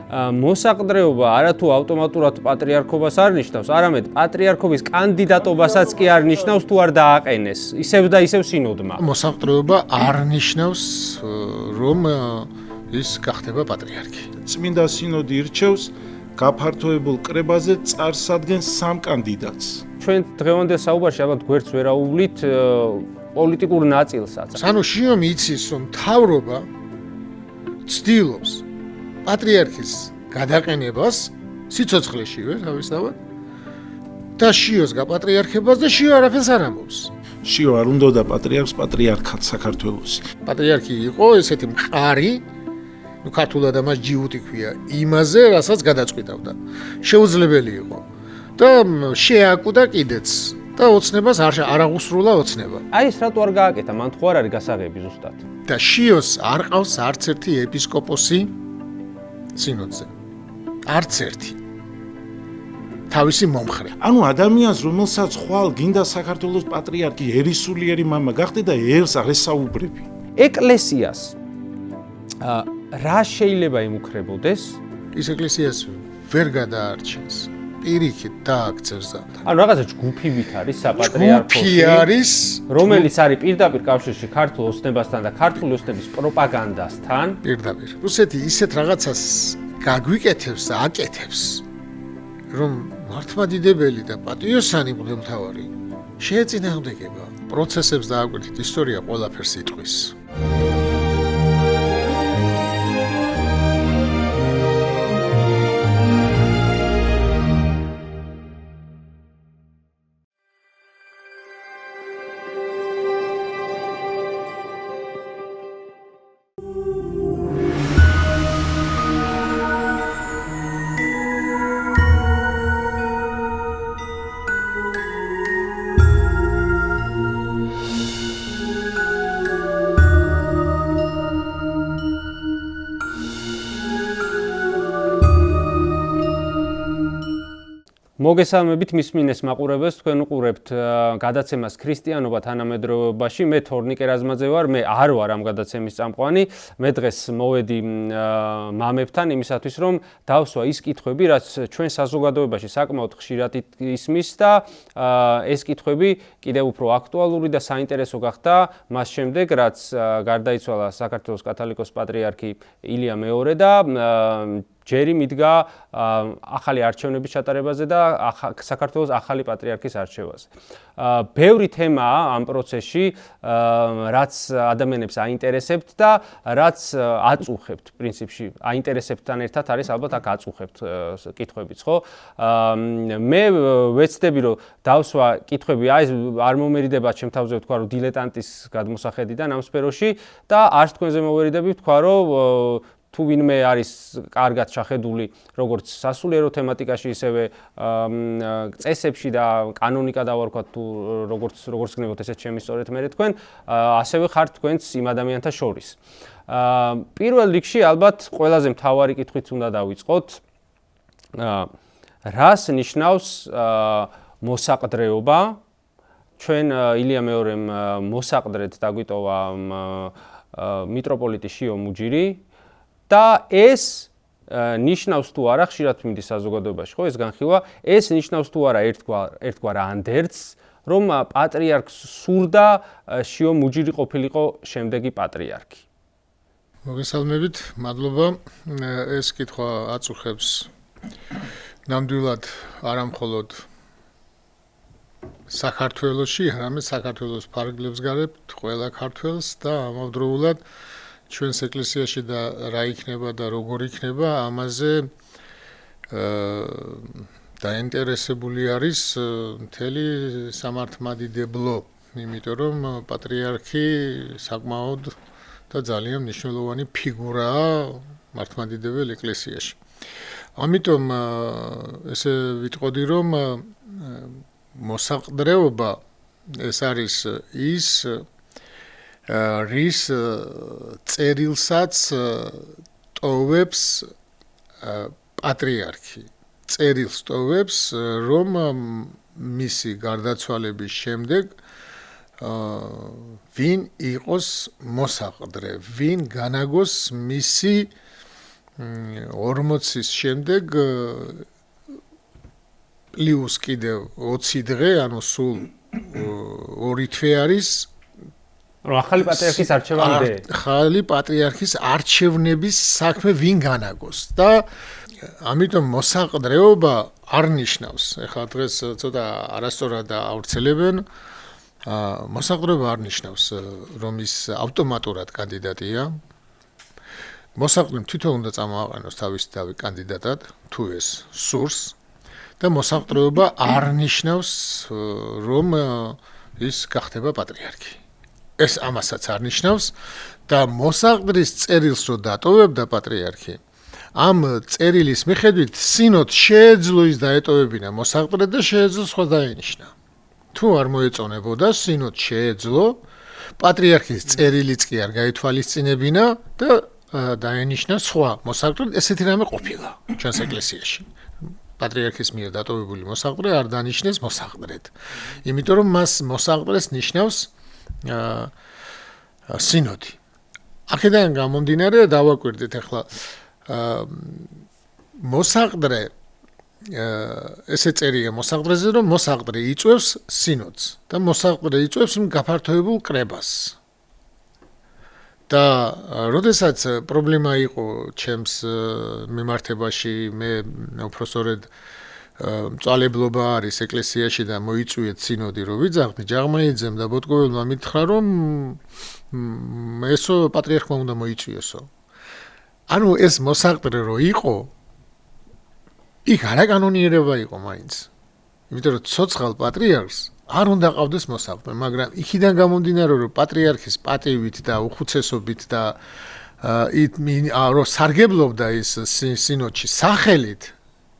მოსაყდრეობა არათუ ავტომატურად პატრიარქობას არ ნიშნავს, არამედ პატრიარქობის კანდიდატობასაც კი არ ნიშნავს, თუ არ დააყენეს, ისევ და ისევ სინოდმა. მოსაყდრეობა არ ნიშნავს, რომ ის გახდება პატრიარქი. წმინდა სინოდი ირჩევს გაფართოებულ კრებაზე წარსადგენს 3 კანდიდატს. ჩვენ დღევანდელ საუბარში ალბათ გვერდს ვერ აუვლით პოლიტიკურ ნაწილსაც. ანუ შიომი იცის, რომ მთავრობა ცდილობს პატრიარქის გადაყენებას სიცოცხლეშივე თავისთავად და შიოს გაპატრიარქებას და შიო არაფერს არ ამბობს. შიო არ უნდა პატრიარქს პატრიარქად საქართველოს. პატრიარქი იყო ესეთი მყარი, ქართულად ამას ჯიუტი ქვია, იმაზე, რასაც გადაწყვიტავდა. შეუძლებელი იყო და შეაკუდა კიდეც და ოცნებას არ აღუსრულა ოცნება. აი ეს რატო არ გააკეთა, მან თუ არ არის გასაღები ზუსტად. და შიოს არ ყავს არც ერთი ეპისკოპოსი სინოდზე. არც ერთი. თავისი მომხრე. ანუ ადამიანს, რომელსაც ხვალ გინდა საქართველოს პატრიარქი, ერისულიერი მამა გახდე და ერს არ ესაუბრები. ეკლესიას რა შეიძლება იმუქრებოდეს? ის ეკლესიას ვერ გადაარჩენს. პირიქით დააქცევს ზამთარ. ანუ რაღაცა ჯგუფივით არის საპატრიარქოში. ჯგუფი არის, რომელიც არის პირდაპირ კავშირში ქართულ ოცნებასთან და ქართული ოცნების პროპაგანდასთან. პირდაპირ. რუსეთი ისეთ რაღაცას გაგვიკეთებს და აკეთებს, რომ მართლმადიდებელი და პატიოსანი მღვდელმთავარი შეეწინააღმდეგება. პროცესებს დააკვირდით, ისტორია ყველაფერს იტყვის. მოგესალმებით მის მინეს მაყურებელს, თქვენ უყურებთ გადაცემას ქრისტიანობა თანამედროვეობაში. მე თორნიკე რაზმაძე ვარ, მე არ ვარ ამ გადაცემის წამყვანი. მე დღეს მოვედი მამებთან იმისათვის, რომ დავსვა ის კითხვები, რაც ჩვენ საზოგადოებაში საკმაოდ ხშირად ისმის და ეს კითხვები კიდევ უფრო აქტუალური და საინტერესო გახდა მას შემდეგ, რაც გარდაიცვალა საქართველოს კათოლიკოს პატრიარქი ილია მეორე და ჯერი მიდგა ახალი არჩევნების ჩატარებაზე და საქართველოს ახალი პატრიარქის არჩევაზე. ბევრი თემაა ამ პროცესში, რაც ადამიანებს აინტერესებთ და რაც აწუხებთ პრინციპში. აინტერესებთან ერთად არის ალბათ აქ აწუხებთ კითხვებიც, ხო? მე ვეცდები, რომ დავსვა კითხვები, აი ეს არ მომერიდება ჩემ თავზე ვთქვა, რომ დილეტანტის გადმოსახედიდან ამ სფეროში და არც თქვენზე მოვერიდები ვთქვა, რომ თუ ვინმე არის კარგად შეხედული როგორც სასულიერო თემატიკაში, ისევე წესებში და კანონიკა დავარქვათ თუ როგორც გნებოთ ესეც ჩემი სწორედ მე თქვენ, ასევე ხართ თქვენც იმ ადამიანთა შორის. პირველ რიგში ალბათ ყველაზე მთავარი კითხვით უნდა დავიწყოთ. რას ნიშნავს მოსაყდრეობა? ჩვენ ილია მეორემ მოსაყდრედ დაგვიტოვა მიტროპოლიტი შიო მუჯირი. და ეს ნიშნავს თუ არა, ხშირად მიდის საზოგადოებაში, ხო, ეს განხილვა, ეს ნიშნავს თუ არა ერთგვარ ანდერძს, რომ პატრიარქს სურდა შიო მუჯირი ყოფილიყო შემდეგი პატრიარქი. მოგესალმებით, მადლობა. ეს კითხვა აწუხებს ნამდვილად არა მხოლოდ საქართველოში, არამედ საქართველოს ფარგლებს გარეთ ყველა ქართველს და ამავდროულად ჩვენს ეკლესიაში და რა იქნება და როგორ იქნება, ამაზე დაინტერესებული არის მთელი სამართლმადიდებლო, იმიტომ რომ პატრიარქი საკმაოდ და ძალიან მნიშვნელოვანი ფიგურაა მართლმადიდებელ ეკლესიაში. ამიტომ ესე ვიტყოდი, რომ მოსაყდრეობა ეს არის ის რის წერილსაც ტოვებს პატრიარქი. წერილს ტოვებს, რომ მისი გარდაცვალების შემდეგ ვინ იყოს მოსაყდრე, ვინ განაგოს მისი 40-ის შემდეგ პლუს კიდევ 20 დღე, ანუ სულ 2 თვე არის რომ ახალი პატრიარქის არჩევამდე. ახალი პატრიარქის არჩევნების საქმე ვინ განაგოს და ამიტომ მოსაყდრეობა არ ნიშნავს. ეხლა დღეს ცოტა არასწორად ავრცელებენ. მოსაყდრეობა არ ნიშნავს, რომ ის ავტომატურად კანდიდატია. მოსაყდრემ თვითონ უნდა წამოაყენოს თავისთავად კანდიდატად, თუ ეს სურს და მოსაყდრეობა არ ნიშნავს, რომ ის გახდება პატრიარქი. ეს ამასაც არ ნიშნავს და მოსაყდრის წერილს რო დატოვებდა პატრიარქი, ამ წერილის მიხედვით სინოდს შეეძლო ის დაეტოვებინა მოსაყდრე და შეეძლო სხვა დაენიშნა. თუ არ მოეწონებოდა, სინოდს შეეძლო, პატრიარქის წერილიც კი არ გაითვალისწინებინა და დაენიშნა სხვა მოსაყდრე, ესეთი რამე ყოფილა ჩვენს ეკლესიაში. პატრიარქის მიერ დატოვებული მოსაყდრე არ დანიშნეს მოსაყდრედ. იმიტომ რომ მას მოსაყდრეს ნიშნავს სინოდი. აქედან გამომდინარე დავაკვირდით ახლა მოსაყდრე ესე წერია მოსაყდრეზე რომ მოსაყდრე იწვევს სინოდს და მოსაყდრე იწვევს გაფართოებულ კრებას. და როდესაც პრობლემა იყო ჩემს მიმართებაში მე უბრალოდ მწვალებლობა არის ეკლესიაში და მოიწვიეთ სინოდი რომ ვიძახდი ჯაღმეიძემ და ბოტკოველმა მითხრა რომ ესო პატრიარქმა უნდა მოიწვიოსო. ანუ ეს მოსაყდრე რო იყო იქ არაკანონიერება იყო მაინც. იმიტომ რომ ცოცხალ პატრიარქს არ უნდა ყავდეს მოსაყდრე, მაგრამ იქიდან გამომდინარე რომ პატრიარქის პატივით და უხუცესობით და რო სარგებლობდა ის სინოდში სახელით,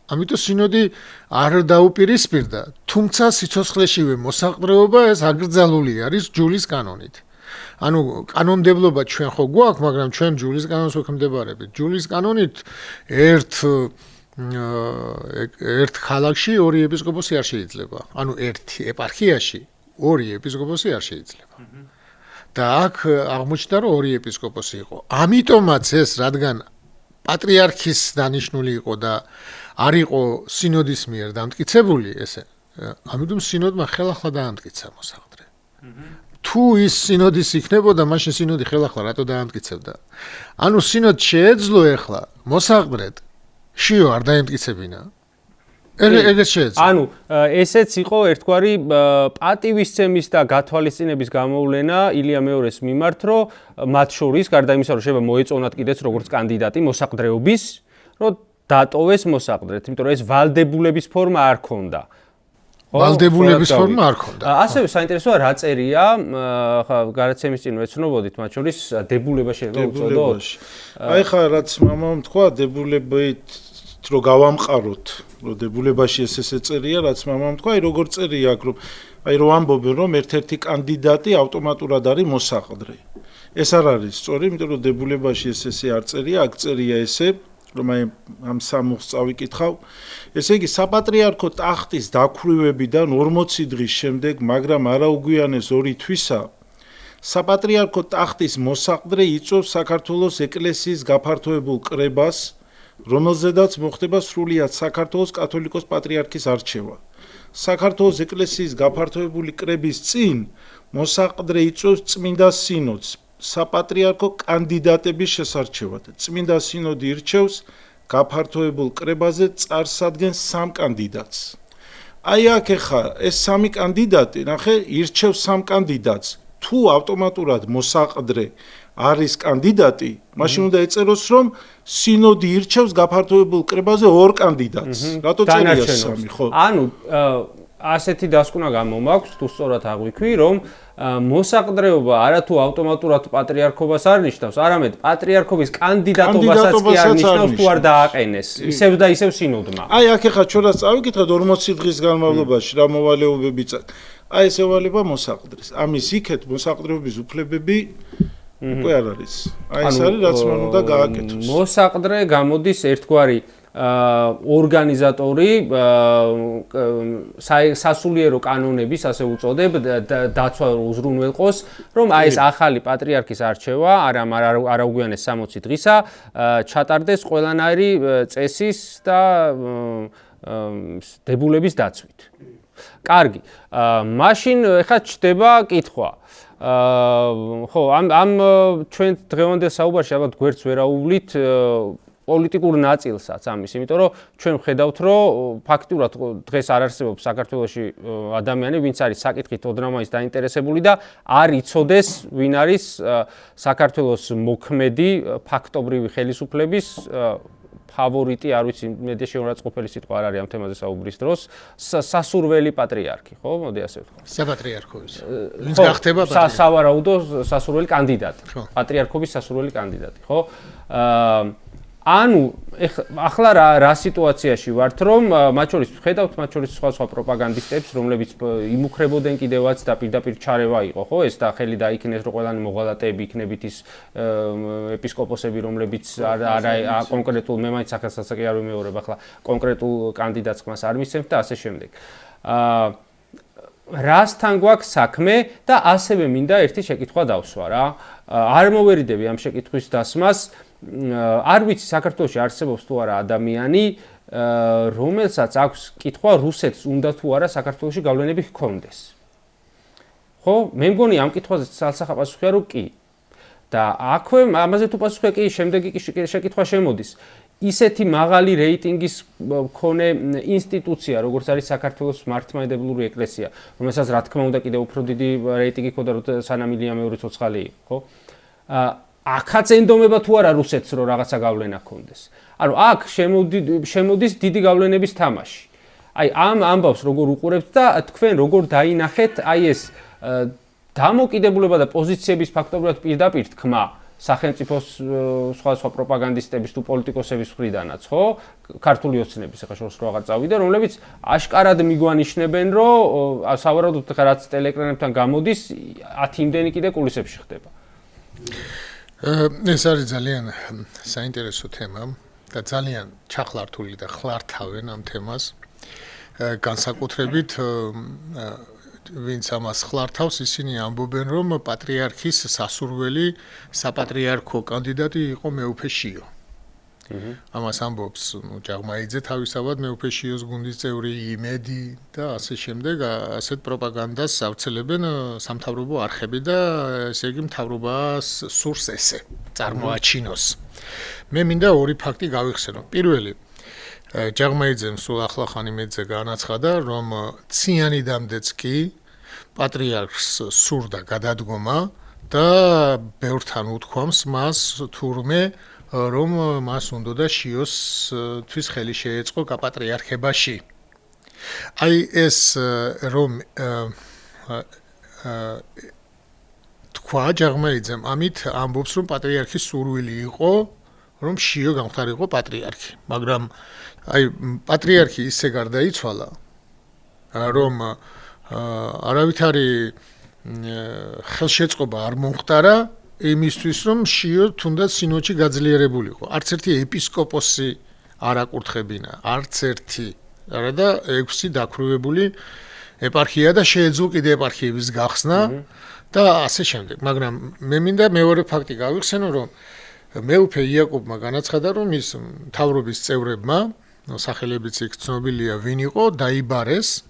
ამიტომ სინოდი არ დაუპირისპირდა, თუმცა სიცოცხლეშივე მოსაყდრეობა ეს აკრძალული არის ჯულის კანონით. ანუ კანონმდებლობა ჩვენ ხო გვაქვს, მაგრამ ჩვენ ჯულის კანონს ვექმდებარებით. ჯულის კანონით ერთ ქალაქში 2 ეპისკოპოსი არ შეიძლება. ანუ ერთი ეპარქიაში 2 ეპისკოპოსი არ შეიძლება. და აქ აღმოჩნდა რომ 2 ეპისკოპოსი იყო. ამიტომაც ეს რადგან პატრიარქის დანიშნული იყო და არ იყო სინოდის მიერ დამტკიცებული ესე, ამიტომ სინოდმა ხელახლა დაამტკიცა მოსაყდრე. თუ ის სინოდის იქნებოდა, მაშინ სინოდი ხელახლა რატო დაამტკიცებდა? ანუ სინოდს შეეძლო ახლა მოსაყდრედ შიო არ დაემტკიცებინა. ეგეც შეეძლო. ანუ ესეც იყო ერთგვარი პატივისცემის და გათვალისწინების გამოვლენა ილია მეორეს მიმართ, რომ მათ შორის გარდა იმისა, რომ შეიძლება მოეწონათ კიდეც როგორც კანდიდატი მოსაყდრეობის, რომ დატოვეს მოსაყდრეთ, იმიტომ რომ ეს ვალდებულების ფორმა არ ქონდა. ვალდებულების ფორმა არ ქონდა. ასევე საინტერესოა რა წერია, ხა გადაცემის წინ ვეცნობოდით, მათ შორის დებულება შეიძლება უწოდოთ. აი ხა რაც მამამ თქვა, დებულებით რომ გავამყაროთ, რომ დებულებაში ესე წერია, რაც მამამ თქვა, აი როგორ წერია აქ, რომ აი რომ ამბობენ, რომ ერთ-ერთი კანდიდატი ავტომატურად არის მოსაყდრე. ეს არ არის სწორი, იმიტომ რომ დებულებაში ესე არ წერია, აქ წერია ესე რომ აი ამ სამუხს წავიკითხავ. ესე იგი საპატრიარქო ტახტის დაქვრივებიდან 40 დღის შემდეგ, მაგრამ არაუგვიანეს 2 თვისა, საპატრიარქო ტახტის მოსაყდრე იწვევს საქართველოს ეკლესიის გაფართოებულ კრებას, რომელზედაც მოხდება სრულიად საქართველოს კათოლიკოს პატრიარქის არჩევა. საქართველოს ეკლესიის გაფართოებული კრების წინ მოსაყდრე იწვევს წმინდა სინოდს საპატრიარქო კანდიდატების შესარჩევად. წმინდა სინოდი ირჩევს გაფართოებულ კრებაზე წარსადგენს 3 კანდიდატს. აი აქ ახლა ეს 3 კანდიდატი, ნახე, ირჩევს 3 კანდიდატს. თუ ავტომატურად მოსაყდრე არის კანდიდატი, მაშინ უნდა ეწეროს, რომ სინოდი ირჩევს გაფართოებულ კრებაზე 2 კანდიდატს. რატო წერია 3, ხო? ანუ ასეთი დასკვნა გამომაქვს, თუ სწორად აღვიქვი, რომ მოსაყდრეობა არათუ ავტომატურად პატრიარქობას არ ნიშნავს, არამედ პატრიარქობის კანდიდატობასაც კი არ ნიშნავს, თუ არ დააყენეს. ისევ და ისევ სინოდმა. აი აქ ახლა ჩვენ რაც წავიკითხეთ 40 დღის განმავლობაში რა მოვალეობები წად. აი ეს ევალება მოსაყდრეს. ამის იქეთ მოსაყდრეობის უფლებები უკვე არ არის. აი ეს არის რაც მან უნდა გააკეთოს. მოსაყდრე გამოდის ერთგვარი ორგანიზატორი სასულიერო კანონების ასე უწოდებ დაცვა უზრუნველყოს რომ აი ეს ახალი პატრიარქის არჩევა არ აუგვიანეს 60 დღისა ჩატარდეს ყველანაირი წესის და დებულების დაცვით. კარგი. მაშინ ეხლა ჩდება კითხვა. ხო, ამ ჩვენ დღევანდელ საუბარში ალბათ გვერდს ვერაუვლით პოლიტიკურ ნაწილსაც ამის, იმიტომ რომ ჩვენ ვხედავთ, რომ ფაქტურად დღეს არ არსებობს საქართველოში ადამიანი, ვინც არის საკითხით ოდნავ დაინტერესებული და არ იცოდეს, ვინ არის საქართველოს მოქმედი ფაქტობრივი ხელისუფლების ფავორიტი, არ ვიცი, მედიაში უარყოფელი სიტყვა არ არის ამ თემაზე საუბრის დროს, სასურველი პატრიარქი, ხო? მოდი ასე ვთქვა. საპატრიარქოს. ვინც გახდება პატრიარქი? სავარაუდო სასურველი კანდიდატი. პატრიარქობის სასურველი კანდიდატი, ხო? ანუ ახლა რა სიტუაციაში ვართ, რომ მათ შორის ვხედავთ, მათ შორის სხვა პროპაგანდისტებს, რომლებიც იმუქრებოდნენ კიდევაც და პირდაპირ ჩარევა იყო, ხო? ეს და ხელი დაიქნეს, რომ ყველანი მოღალატეები იქნებით ის ეპისკოპოსები, რომლებიც არა კონკრეტულ მე მაინც სახელსასაკი არ ვიმეორებ, ახლა კონკრეტულ კანდიდატს ხმას არ მისცემთ და ასე შემდეგ. რასთან გვაქვს საქმე და ასევე მინდა ერთი შეკითხვა დავსვა რა. არ მოვერიდები ამ შეკითხვის დასმას. არ ვიცი საქართველოში არსებობს თუ არა ადამიანი, რომელსაც აქვს კითხვა რუსეთს უნდა თუ არა საქართველოში გავლენები ჰქონდეს. ხო, მე მგონი ამ კითხვაზე ცალსახა პასუხია რომ კი. და აქვე ამაზე თუ პასუხია კი, შემდეგი შეკითხვა შემოდის. ისეთი მაღალი რეიტინგის მქონე ინსტიტუცია, როგორც არის საქართველოს მართლმადიდებლური ეკლესია, რომელსაც რა თქმა უნდა კიდევ უფრო დიდი რეიტინგი ჰქონდა, სანამ ილია მეორე ცოცხალი იყო, ხო? აქაც ენდომება თუ არა რუსეთს რომ რაღაცა გავლენა ჰქონდეს. ანუ აქ შემოდის დიდი გავლენების თამაში. აი ამ ამბავს როგორ უყურებთ და თქვენ როგორ დაინახეთ აი ეს დამოკიდებულება და პოზიციების ფაქტობრივად პირდაპირ თქმა სახელმწიფოს სხვა პროპაგანდისტების თუ პოლიტიკოსების მხრიდანაც, ხო? ქართული ოცნების ახლა შორს რო აღარ წავიდა, რომლებიც აშკარად მიგვანიშნებენ, რომ სავარაუდოდ რაც ტელეკრანებთან გამოდის, 10 იმდენი კიდე კულისებში ხდება. ეს არის ძალიან საინტერესო თემა და ძალიან ჩახლართული და ხლართავენ ამ თემას. განსაკუთრებით ვინც ამას ხლართავს, ისინი ამბობენ, რომ პატრიარქის სასურველი საპატრიარქო კანდიდატი იყო მეუფე შიო. ამას ამბობს ჯაღმაიძე თავისთავად მეუფე შიოს გუნდის წევრი იმედი და ასე შემდეგ, ასეთ პროპაგანდას ავრცელებენ სამთავრობო არხები და ესე იგი მთავრობას სურს ესე წარმოაჩინოს. მე მინდა ორი ფაქტი გავიხსენო. პირველი, ჯაღმაიძემ სულ ახლახან იმედზე განაცხადა, რომ ციანიდამდეც კი პატრიარქს სურდა გადადგომა და ბევრთან უთქვამს მას თურმე რომ მას უნდა შიოსთვის ხელი შეეწყო კაპატრიარქებაში. აი ეს რომ თქვა ჯაღმაიძემ, ამით ამბობს რომ პატრიარქის სურვილი იყო რომ შიო გამხდარიყო პატრიარქი, მაგრამ აი პატრიარქი ისე გარდაიცვალა რომ არავითარი ხელშეწყობა არ მომხდარა იმისთვის რომ შიო თუნდაც სინოდში გაძლიერებულიყო. არც ერთი ეპისკოპოსი არ აკურთხებინა, არც ერთი. არა და 6 დაქრუებული ეპარქია და შეეძლო კიდე ეპარქიების გახსნა და ასე შემდეგ. მაგრამ მე მინდა მეორე ფაქტი გავიხსენო, რომ მეუფე იაკობმა განაცხადა, რომ ის მთავრობის წევრებმა, სახელებიც იქ ცნობილია ვინ იყო, დაიბარეს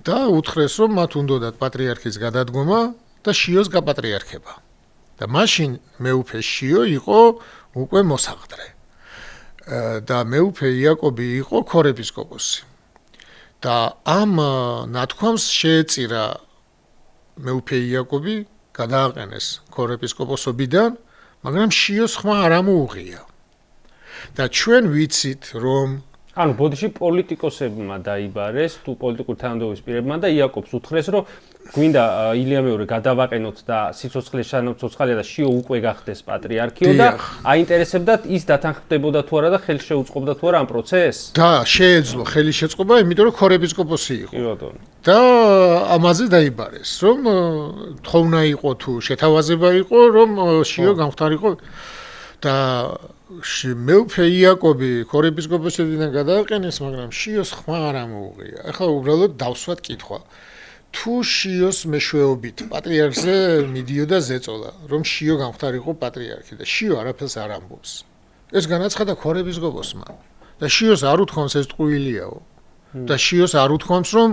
და უთხრეს, რომ მათ უნდათ პატრიარქის გადადგომა და შიოს გაპატრიარქება. და მაშინ მეუფე შიო იყო უკვე მოსაყდრე. და მეუფე იაკობი იყო ქორეპისკოპოსი. და ამ ნათქვამს შეეწირა მეუფე იაკობი გადააყენეს ქორეპისკოპოსობიდან, მაგრამ შიოს ხმა არ ამოუღია. და ჩვენ ვიცით, რომ ანუ ბოდიში პოლიტიკოსებმა დაიბარეს, თუ პოლიტიკური თანამდებობის პირებმა და იაკობს უთხრეს, რომ გვინდა ილია მეორე გადავაყენოთ და სიცოცხლის ცოცხალია და შიო უკვე გახდეს პატრიარქიო და აინტერესებდათ ის დათანხმდებოდა თუ არა და ხელი შეუწყობდა თუ არა ამ პროცესს? და შეეძლო ხელი შეწყობა, იმიტომ რომ ქორეპისკოპოსი იყო. კი ბატონო. და ამაზე დაიბარეს, რომ თხოვნა იყო თუ შეთავაზება იყო, რომ შიო გამختارიყო და მეუფე იაკობი ქორეპისკოპოსებიდან გადააყენეს, მაგრამ შიოს ხმა არ ამოუღია. ახლა უბრალოდ დავსვათ კითხვა. თუ შიოს მეშვეობით პატრიარქზე მიდიოდა ზეწოლა, რომ შიო გამختارიყო პატრიარქი და შიო არაფერს არ ამბობს. ეს განაცხადა ქორეპისკოპოსმა და შიოს არ უთქვამს ეს ტყუილიაო. და შიოს არ უთქვამს, რომ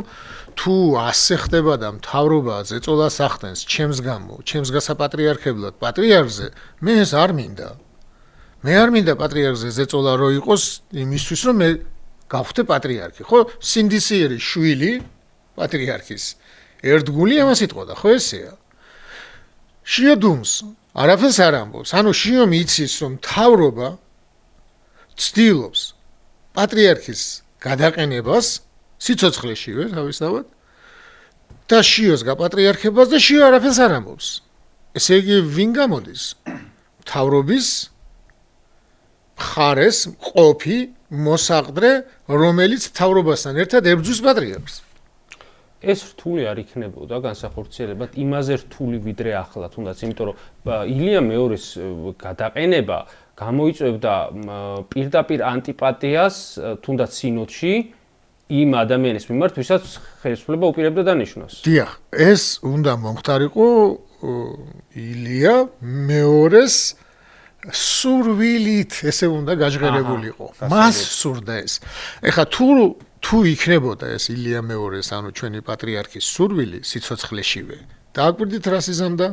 თუ ასე ხდება და მთავრობა ზეწოლას ახდენს ჩემს გამო, ჩემს გასაპატრიარქებლად პატრიარქზე, მე ეს არ მინდა. მე არ მინდა პატრიარქზე ზეწოლა რო იყოს იმისთვის, რომ მე გავხდე პატრიარქი, ხო? სინდისიერი შვილი პატრიარქის ერთგული ამას იტყოდა, ხო ესეა? შიო დუმს არაფერს არ ამბობს. ანუ შიო მიცის, რომ მთავრობა ცდილობს პატრიარქის გადაყენებას სიცოცხლეშივე თავისთავად და შიოს გაპატრიარქებას და შიო არაფერს არ ამბობს. ესე იგი ვინ გამოდის? მთავრობის მხარეს ყოფი მოსაყდრე, რომელიც მთავრობასთან ერთად ებრძვის პატრიარქს. ეს რთული არ იქნებოდა განსახორციელებად იმაზე რთული ვიდრე ახლა, თუნდაც იმიტომ რომ ილია მეორის გადაყენება გამოიწვევდა პირდაპირ ანტიპათიას თუნდაც სინოდში იმ ადამიანის მიმართ, ვისაც ხელისუფლება უპირებდა დანიშვნას. დიახ, ეს უნდა მომხდარიყო ილია მეორის სურვილით, ესე უნდა გაჟღერებულიყო. მას სურდა ეს. ეხლა თუ იქნებოდა ეს ილია მეორის, ანუ ჩვენი პატრიარქის სურვილი სიცოცხლეშივე, დააკვირდით რას იზამდა?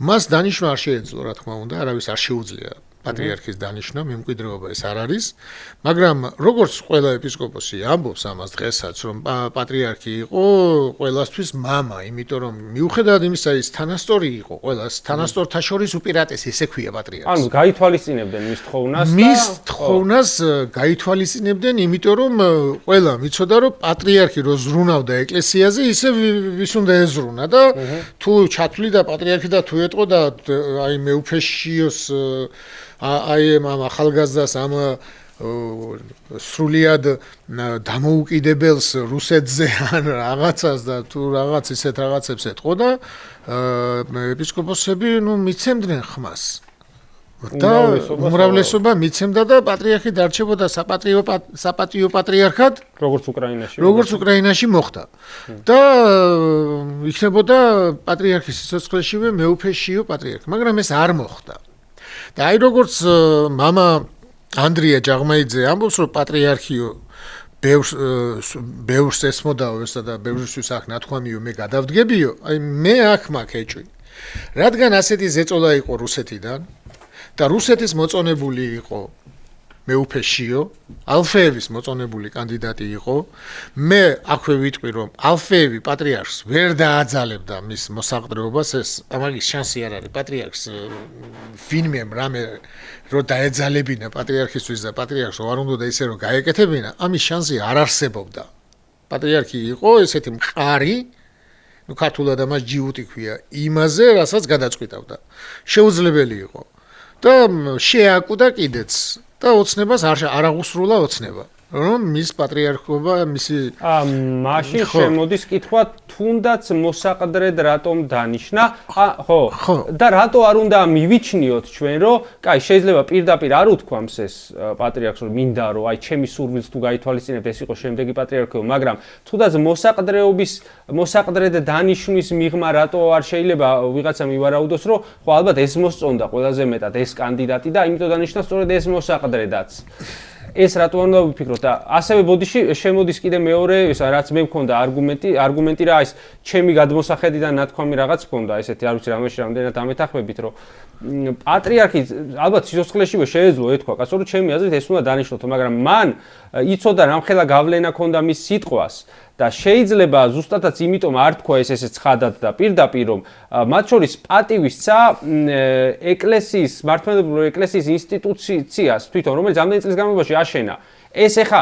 მას დანიშვნა არ შეეძლო, რა თქმა უნდა, არავის არ შეუძლია პატრიარქის დანიშვნა, მემკვიდრეობა ეს არ არის, მაგრამ როგორც ყველა ეპისკოპოსი ამბობს ამას დღესაც, რომ პატრიარქი იყო ყველასთვის მამა, იმიტომ რომ მიუხედავად იმისა, ის თანასწორი იყო ყველას, თანასწორთა შორის უპირატესი, ესე ქვია პატრიარქს. ანუ გაითვალისწინებდნენ მის თხოვნას და მის თხოვნას გაითვალისწინებდნენ, იმიტომ რომ ყველა მიცოდა, რომ პატრიარქი რო ზრუნავდა ეკლესიაზე, ისე ვის უნდა ეზრუნა და თუ ჩათვლიდა პატრიარქი და თუ ეტყო და აი მეუფე შიოს აი ამ ახალგაზრდას ამ სრულიად დამოუკიდებელს რუსეთზე ან რაღაცას და თუ რაღაც ისეთ რაღაცებს ეტყო და ეპისკოპოსები მიცემდნენ ხმას. და უმრავლესობა მიცემდა და პატრიარქი დარჩებოდა საპატიო პატრიარქად, როგორც უკრაინაში მოხდა. და იქნებოდა პატრიარქის სიცოცხლეშივე მეუფე შიო პატრიარქი, მაგრამ ეს არ მოხდა. და აი როგორც მამა ანდრია ჯაღმაიძე ამბობს, რომ პატრიარქიო ბევრს ესმოდაო ესა და ბევრისთვის აქ ნათქვამიო, მე გადავდგებიო, აი მე აქ მაქვს ეჭვი. რადგან ასეთი ზეწოლა იყო რუსეთიდან და რუსეთის მოწონებული იყო მეუფე შიო, ალფეევის მოწონებული კანდიდატი იყო, მე აქვე ვიტყვი, რომ ალფეევი პატრიარქს ვერ დააძალებდა მის მოსაყდრეობას, ეს ამაგის შანსი არ არის პატრიარქს ვინმე რამე რო დაეძალებინა პატრიარქისთვის და პატრიარქს არ უნდა ისე რომ გაეკეთებინა, ამის შანსი არ არსებობდა. პატრიარქი იყო ესეთი მყარი, ქართულად ამას ჯიუტი ქვია, იმაზე, რასაც გადაწყვიტავდა. შეუძლებელი იყო. და შეაკუდა კიდეც და ოცნებას არ აღუსრულა ოცნება, რომ მის პატრიარქობა, მისი მაშინ შემოდის კითხვა, თუნდაც მოსაყდრედ რატომ დანიშნა, ხო, და რატო არ უნდა მივიჩნიოთ ჩვენ, რომ კაი, შეიძლება პირდაპირ არ უთქვამს ეს პატრიარქს, რომ მინდა რომ აი ჩემი სურვილს თუ გაითვალისწინებთ, ეს იყო შემდეგი პატრიარქობა, მაგრამ თუნდაც მოსაყდრედ დანიშნვის მიღმა რატო არ შეიძლება ვიღაცა მივარაუდოს, რომ ხო ალბათ ეს მოსწონდა ყველაზე მეტად ეს კანდიდატი და იმიტომ დანიშნა სწორედ ეს მოსაყდრედაც. ეს რატო უნდა ვიფიქროთ და ასევე ბოდიში შემოდის კიდე მეორე ისა რაც მე მქონდა არგუმენტი რა ის ჩემი გადმოსახედიდან ნათქვამი რაღაც მქონდა ესეთი არ ვიცი რამეში რამდენად ამეთახმებით რომ პატრიარქი ალბათ სიცოცხლეშივე შეეძლო ეთქვა კაცო რომ ჩემი აზრით ეს უნდა დანიშნოთო მაგრამ მან იცოდა რამხელა გავლენა ქონდა მის სიტყვას და შეიძლება ზუსტადაც იმიტომ არ თქვა ესე ცხადად და პირდაპირ რომ მათ შორის პატივისცა ეკლესიის მართლმადიდებლური ეკლესიის ინსტიტუციას თვითონ რომელიც ამდენი წლის განმავლობაში აშენა ეს ეხა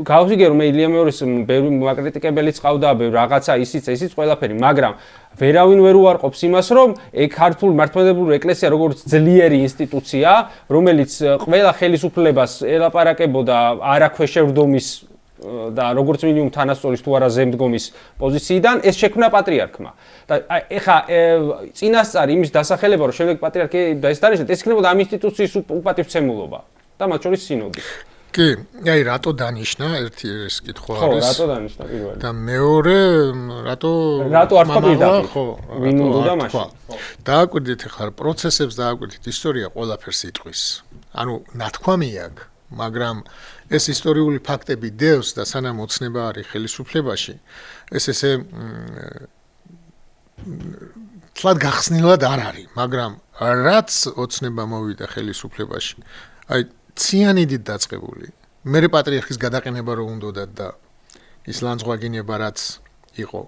გავიგე რომ ილია მეორის ბევრი მაკრიტიკებელიც ყავდა რაღაცა ისიც ყველაფერი მაგრამ ვერავინ ვერ უარყოფს იმას რომ ეგ ქართულ მართლმადიდებლური ეკლესია როგორც ძლიერი ინსტიტუცია რომელიც ყველა ხელისუფლებას ელაპარაკებოდა არაქვეშევრდომის და როგორც მინიმუმ თანასწორის თუ არა ზემდგომის პოზიციიდან ეს შექმნა პატრიარქმა. და ეხა წინასწარი იმის დასახელება რომ შემდეგ პატრიარქი დაესტარიშეთ, ეს იქნებოდა ამ ინსტიტუციის უპატივცემულობა და მათ შორის სინოდი. კი, აი რატო დანიშნა ერთი ეს კითხვა ხო, არის. რატო დანიშნა პირველი? და მეორე რატო არ თქვა პირდაპირ? ხო, ვინ უნდა მაშინ? დააკვირდით ახლა პროცესებს დააკვირდით, ისტორია ყველაფერს იტყვის. ანუ ნათქვამი აქვს, მაგრამ ეს ისტორიული ფაქტები დევს და სანამ ოცნება არის ხელისუფლებაში, ეს ესე თლად გახსნილად არ არის, მაგრამ რაც ოცნება მოვიდა ხელისუფლებაში, აი ციანიდით დაწყებული. მერე პატრიარქის გადაყენება რო უნდათ და ის ლანძღვაგინება რაც იყო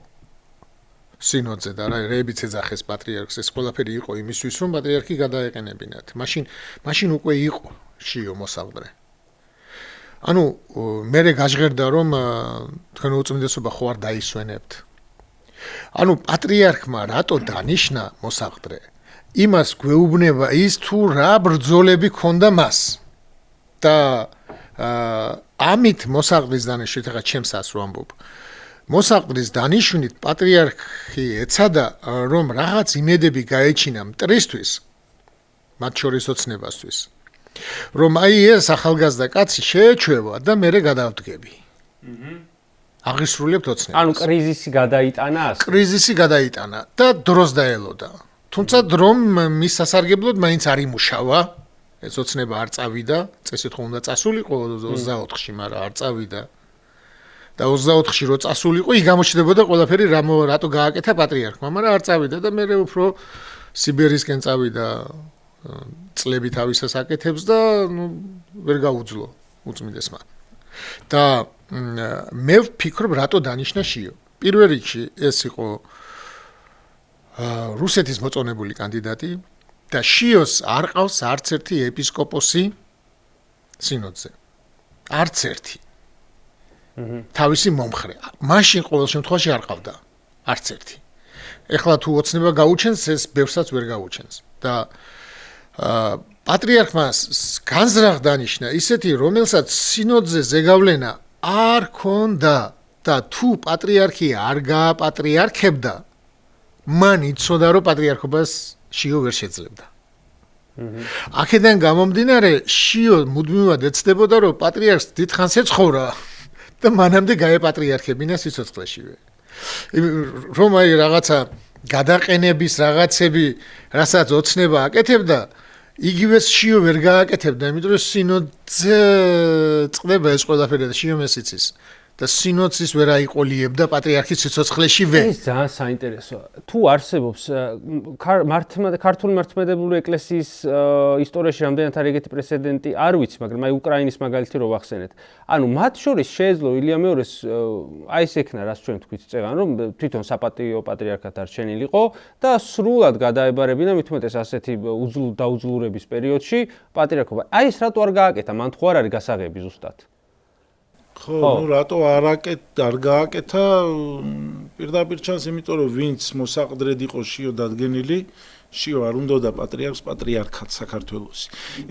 სინოდზე და რეებიც ეძახეს პატრიარქს, ეს ყველაფერი იყო იმისთვის, რომ პატრიარქი გადაეყენებინათ. მაშინ უკვე იყო შიო მოსაყდრე. ანუ მერე გაჟღერდა რომ თქვენ უწმინდესობა ხო არ დაისვენებთ. ანუ პატრიარქმა რატო დანიშნა მოსაყდრე? იმას გვეუბნება ის თუ რა ბრძოლები ქონდა მას. და ამით მოსაყდრის დანიშვნით ახლა ჩემს ას რო ამბობ. მოსაყდრის დანიშვნით პატრიარქი ეცადა რომ რაღაც იმედები გაეჩინა მტრისთვის, მათ შორის ოცნებასთვის. რომ აი ეს ახალგაზრდა კაცი შეეჩვევა და მერე გადავდგები. აღისრულებთ ოცნებას. ანუ კრიზისი გადაიტანა ასე. კრიზისი გადაიტანა და დროს დაელოდა. თუმცა დრომ მის სასარგებლოდ მაინც არ იმუშავა. ეს ოცნება არ წავიდა, წესით ხო უნდა წასულიყო 24-ში, მაგრამ არ წავიდა. და 24-ში რო წასულიყო, ის გამოჩნდებოდა ყველაფერი რატო გააკეთა პატრიარქმა, მაგრამ არ წავიდა და მე უფრო სიბერისკენ წავიდა წლები თავისას აკეთებს და ვერ გაუძლო უწმინდესმა. და მე ვფიქრობ რატო დანიშნა შიო. პირველ რიგში ეს იყო რუსეთის მოწონებული კანდიდატი და შიოს არ ყავს არც ერთი ეპისკოპოსი სინოდზე. არც ერთი. თავისი მომხრე. მაშინ ყოველ შემთხვევაში არ ყავდა არც ერთი. ეხლა თუ ოცნება გაუჩენს, ეს ბევრსაც ვერ გაუჩენს. და პატრიარქმა განზრახ დანიშნა ისეთი, რომელსაც სინოდზე ზეგავლენა არ ქონდა და თუ პატრიარქი არ გააპატრიარქებდა, მან იცოდა რომ პატრიარქობას შიო ვერ შეძლებდა. აქედან გამომდინარე, შიო მუდმივად ეცდებოდა, რომ პატრიარქს დიდხანს ეცხოვრა და მანამდე გაეპატრიარქებინა სიცოცხლეშივე. რომ აი რაღაცა გადაყენების რაღაცები, რასაც ოცნება აკეთებდა, იგივეს შიო ვერ გააკეთებდა, იმიტომ რომ სინოდზე წდება ეს ყველაფერი და შიო მესიცის. და სინოდს ვერ აიყოლიებდა პატრიარქის სიცოცხლეშივე. ეს ძალიან საინტერესოა. თუ არსებობს ქართული მართლმადიდებლური ეკლესიის ისტორიაში რამდენად არის ეგეთი პრეცედენტი, არ ვიცი, მაგრამ აი უკრაინის მაგალითი რო ვახსენეთ. ანუ მათ შორის შეეძლო ილია მეორეს აი ეს ექნა, რაც ჩვენ თქვით წეგან, რომ თვითონ საპატიო პატრიარქად არჩენილიყო და სრულად გადაებარებინა მით უმეტეს ასეთი დაუძლურების პერიოდში პატრიარქობა. აი ეს რატო არ გააკეთა? მან თუ არ არის გასაღები ზუსტად. ხო, ну რატო არ გააკეთა? პირდაპირ ჩანს, იმიტომ რომ ვინც მოსაყდრედ იყო შიო დადგენილი, შიო არ უნდოდა პატრიარქს, პატრიარქად საქართველოს.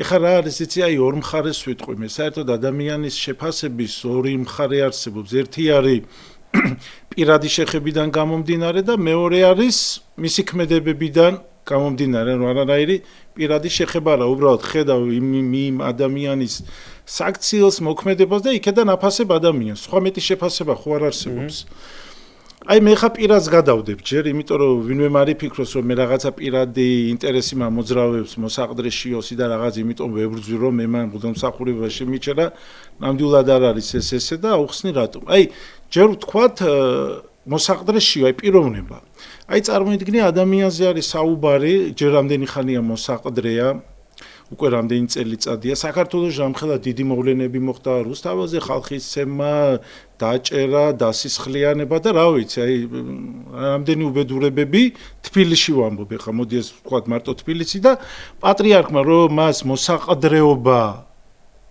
ეხლა რა არის იცი, აი ორ მხარეს ვიტყვი მე, საერთოდ ადამიანის შეფასების ორი მხარე არსებობს. ერთი არის პირადი შეხებიდან გამომდინარე და მეორე არის მისი ქმედებებიდან გამომდინარე, რომ არანაირი პირადი შეხება რა, უბრალოდ ხედავ იმ ადამიანის საქციელს, მოქმედებას და იქედან აფასებ ადამიანს. სხვა მეტი შეფასება ხო არ არსებობს. აი მე ხა პირადს გადავდებ ჯერ, იმიტომ რომ ვინმე მარი ფიქრობს, რომ მე რაღაცა პირადი ინტერესი მოძრავებს მოსაყდრე შიოსი და რაღაც, იმიტომ ვებრძვი, რომ მე მან მღვდელმსახურება შემიჭერა, ნამდვილად არ არის ესე და აუხსნი რატომ. აი ჯერ ვთქვათ მოსაყდრე შიო, აი პიროვნება. აი წარმოიდგინე ადამიანზე არის საუბარი, ჯერ რამდენი ხანია მოსაყდრეა, უკვე რამდენი წელიწადია, საქართველოს ჟამხელა დიდი მოვლენები მოხდა, რუსთაველზე ხალხის ცემა, დაჭერა, დასისხლიანება და რა ვიცი, აი რამდენი უბედურებები თბილისში ვამბობ, ხა მოდი ეს ვთქვათ მარტო თბილისი და პატრიარქმა რომ მას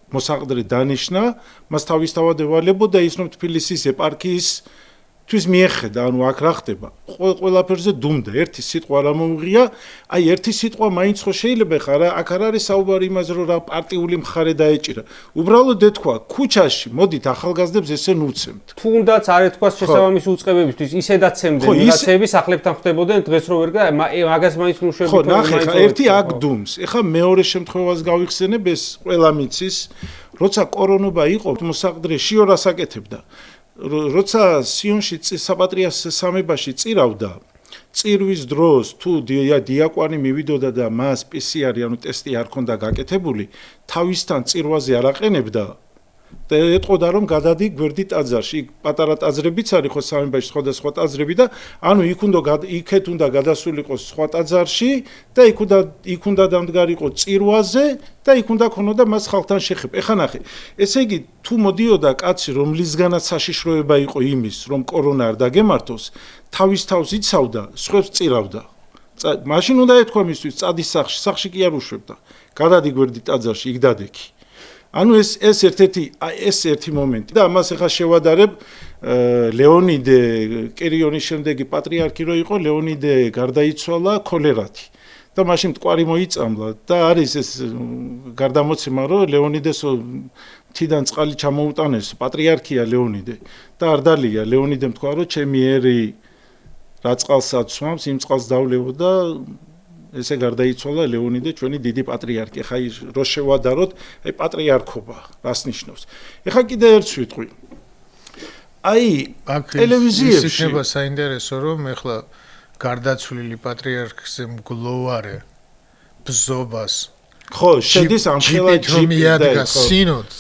მოსაყდრე დანიშნა, მას თავისთავად ევალებოდა ის რომ თბილისის ეპარქიის თვის მიეხედა, ანუ აქ რა ხდება? ყველაფერზე დუმდა, ერთი სიტყვა რა მოუღია, აი ერთი სიტყვა მაინც ხო შეიძლება ხარა, აქ არ არის საუბარი იმაზე, რომ რა პარტიული მხარე დაეჭირა. უბრალოდ ეთქვა, ქუჩაში მოდით ახალგაზრდებს ესე ნუცემთ. თუნდაც არ ეთქვას შესაბამის უწყებებისთვის, ისედაც ცემდნენ, ვიღაცები სახლებთან ხდებოდნენ დღეს რო ვერ მაგას მაინც ნუშვებით. ხო, ნახე, ხა ერთი აქ დუმს. ეხა მეორე შემთხვევას გავიხსენებ, ეს ყველა მიცის, როცა კორონობა იყო, მოსაყდრე შიო რას აკეთებდა. როცა სიონში საპატრიარქოს სამებაში წირავდა, წირვის დროს თუ დიაკვანი მივიდოდა და მას PCR ანუ ტესტი არ ქონდა გაკეთებული, თავისთან წირვაზე არ აყენებდა და ეტყოდა რომ გადადი გვერდი ტაძარში. იქ პატარა ტაძრებიც არის ხო სამებაში სხვადასხვა ტაძრები და ანუ იქეთ უნდა გადასულიყო სხვა ტაძარში და იქ უნდა დამდგარიყო წირვაზე და იქ უნდა ქონოდა მას ხალხთან შეხება. ეხლა ნახე, ესე იგი თუ მოდიოდა კაცი რომლისგანაც საშიშროება იყო იმის რომ კორონა არ დაგემართოს, თავის თავს იცავდა, სხვებს წირავდა. მაშინ უნდა ეთქვა მისთვის წადი სახში კი არ უშვებდა. გადადი გვერდი ტაძარში, იქ დადექი. ანუ ეს ერთი მომენტი და ამას ახლა შევადარებ ლეონიდე კირიონის შემდეგი პატრიარქი რო იყო ლეონიდე გარდაიცვალა ქოლერათი და მაშინ მტკვარი მოიწამლა და არის ეს გარდამოცემა რომ ლეონიდეს თიდან წყალი ჩამოუტანეს პატრიარქია ლეონიდე და არ დალია ლეონიდემ თქვა რომ ჩემი ერი რა წყალსაც სვამს იმ წყალს დავლევო და ესე გარდაიცვალა ლეონიდე ჩვენი დიდი პატრიარქი. ხა რო შევადაროთ, აი პატრიარქობა რას ნიშნავს. ეხა კიდე ერთს ვიტყვი. აი ტელევიზიაში იქნება საინტერესო რომ ეხლა გარდაცვლილი პატრიარქზე მგლოვარე ბზობას ხო შედის ამ ხელა ჯიპი სიონს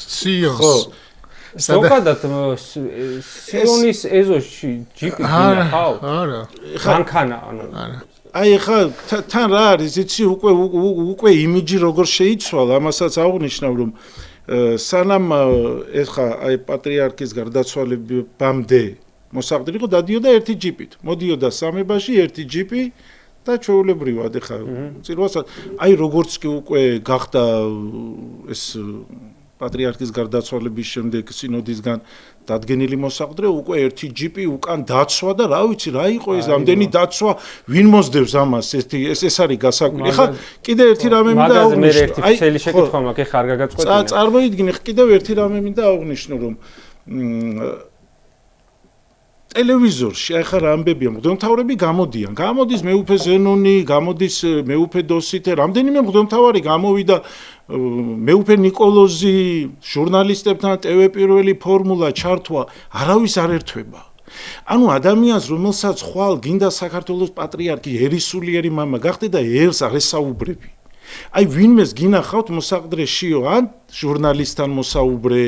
ზოგადად სიონის ეზოში ჯიპი გინახავ? არა. მანქანა ანუ აი ხა თან რა არის იცი უკვე იმიჯი როგორ შეიცვალა ამასაც აღვნიშნავ რომ სანამ ეხა აი პატრიარქის გარდაცვალებამდე მოსაყდრი იყო დადიოდა ერთი ჯიპით მოდიოდა სამებაში ერთი ჯიპი და ჩვეულებრივად ეხა წირვასაც აი როგორც კი უკვე გახდა ეს პატრიარქის გარდაცვალების შემდეგ სინოდისგან დადგენილი მოსაყდრე უკვე ერთი ჯიპი უკან დაცვა და რა ვიცი რა იყო ეს ამდენი დაცვა ვინ მოსდევს ამას ეს არის გასაკვირი ხა კიდე ერთი რამე მინდა აღვნიშნო აი ცელი შეკითხვა მაქვს ხარ გაგაწყვეტინა წარმოიდგინე კიდევ ერთი რამე მინდა აღვნიშნო რომ ტელევიზორში ახლა რა ამბებია მღვდელმთავრები გამოდის მეუფე ზენონი გამოდის მეუფე დოსითე რამდენიმე მღვდელმთავარი გამოვიდა მეუფე ნიკოლოზი ჟურნალისტებთან ტევ პირველი ფორმულა ჩართვა არავის არ ერთვება ანუ ადამიანს რომელსაც ხვალ გინდა საქართველოს პატრიარქი ერისულიერი მამა გახდე და ერს არ ესაუბრები აი ვინმეს გინახავთ მოსაყდრე შიო ან ჟურნალისტთან მოსაუბრე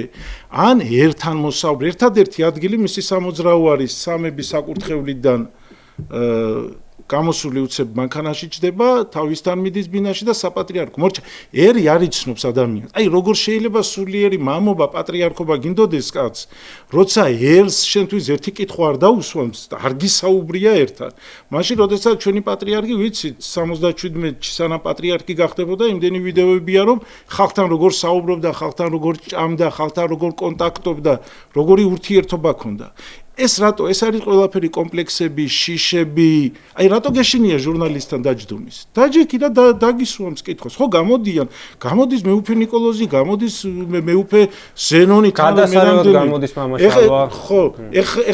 ან ერთან მოსაუბრე ერთადერთი ადგილი მისი სამოძრაო არის სამების საკურთხევლიდან გამოსული უცებ მანქანაში ჩდება თავისთან მიდის ბინაში და საპატრიარქო მორჩა ერი არ იცნობს ადამიანს აი როგორ შეიძლება სულიერი მამობა პატრიარქობა გინდოდეს კაც როცა ერს შენთვის ერთი კითხვა არ დაუსვამს და არ გისაუბრია ერთან მაშინ როდესაც ჩვენი პატრიარქი ვიცით 77-ში სანამ პატრიარქი გახდებოდა იმდენი ვიდეოებია რომ ხალხთან როგორ საუბრობდა ხალხთან როგორ ჭამდა ხალხთან როგორ კონტაქტობდა როგორი ურთიერთობა ჰქონდა ეს რატო ეს არის ყველაფერი კომპლექსები შიშები აი რატო გეშინია ჟურნალისტთან დაჯდომის დაჯექი და დაგისვამს კითხოს ხო გამოდის მეუფე ნიკოლოზი გამოდის მეუფე ზენონი გადასარევად გამოდის მამაშალვა ხო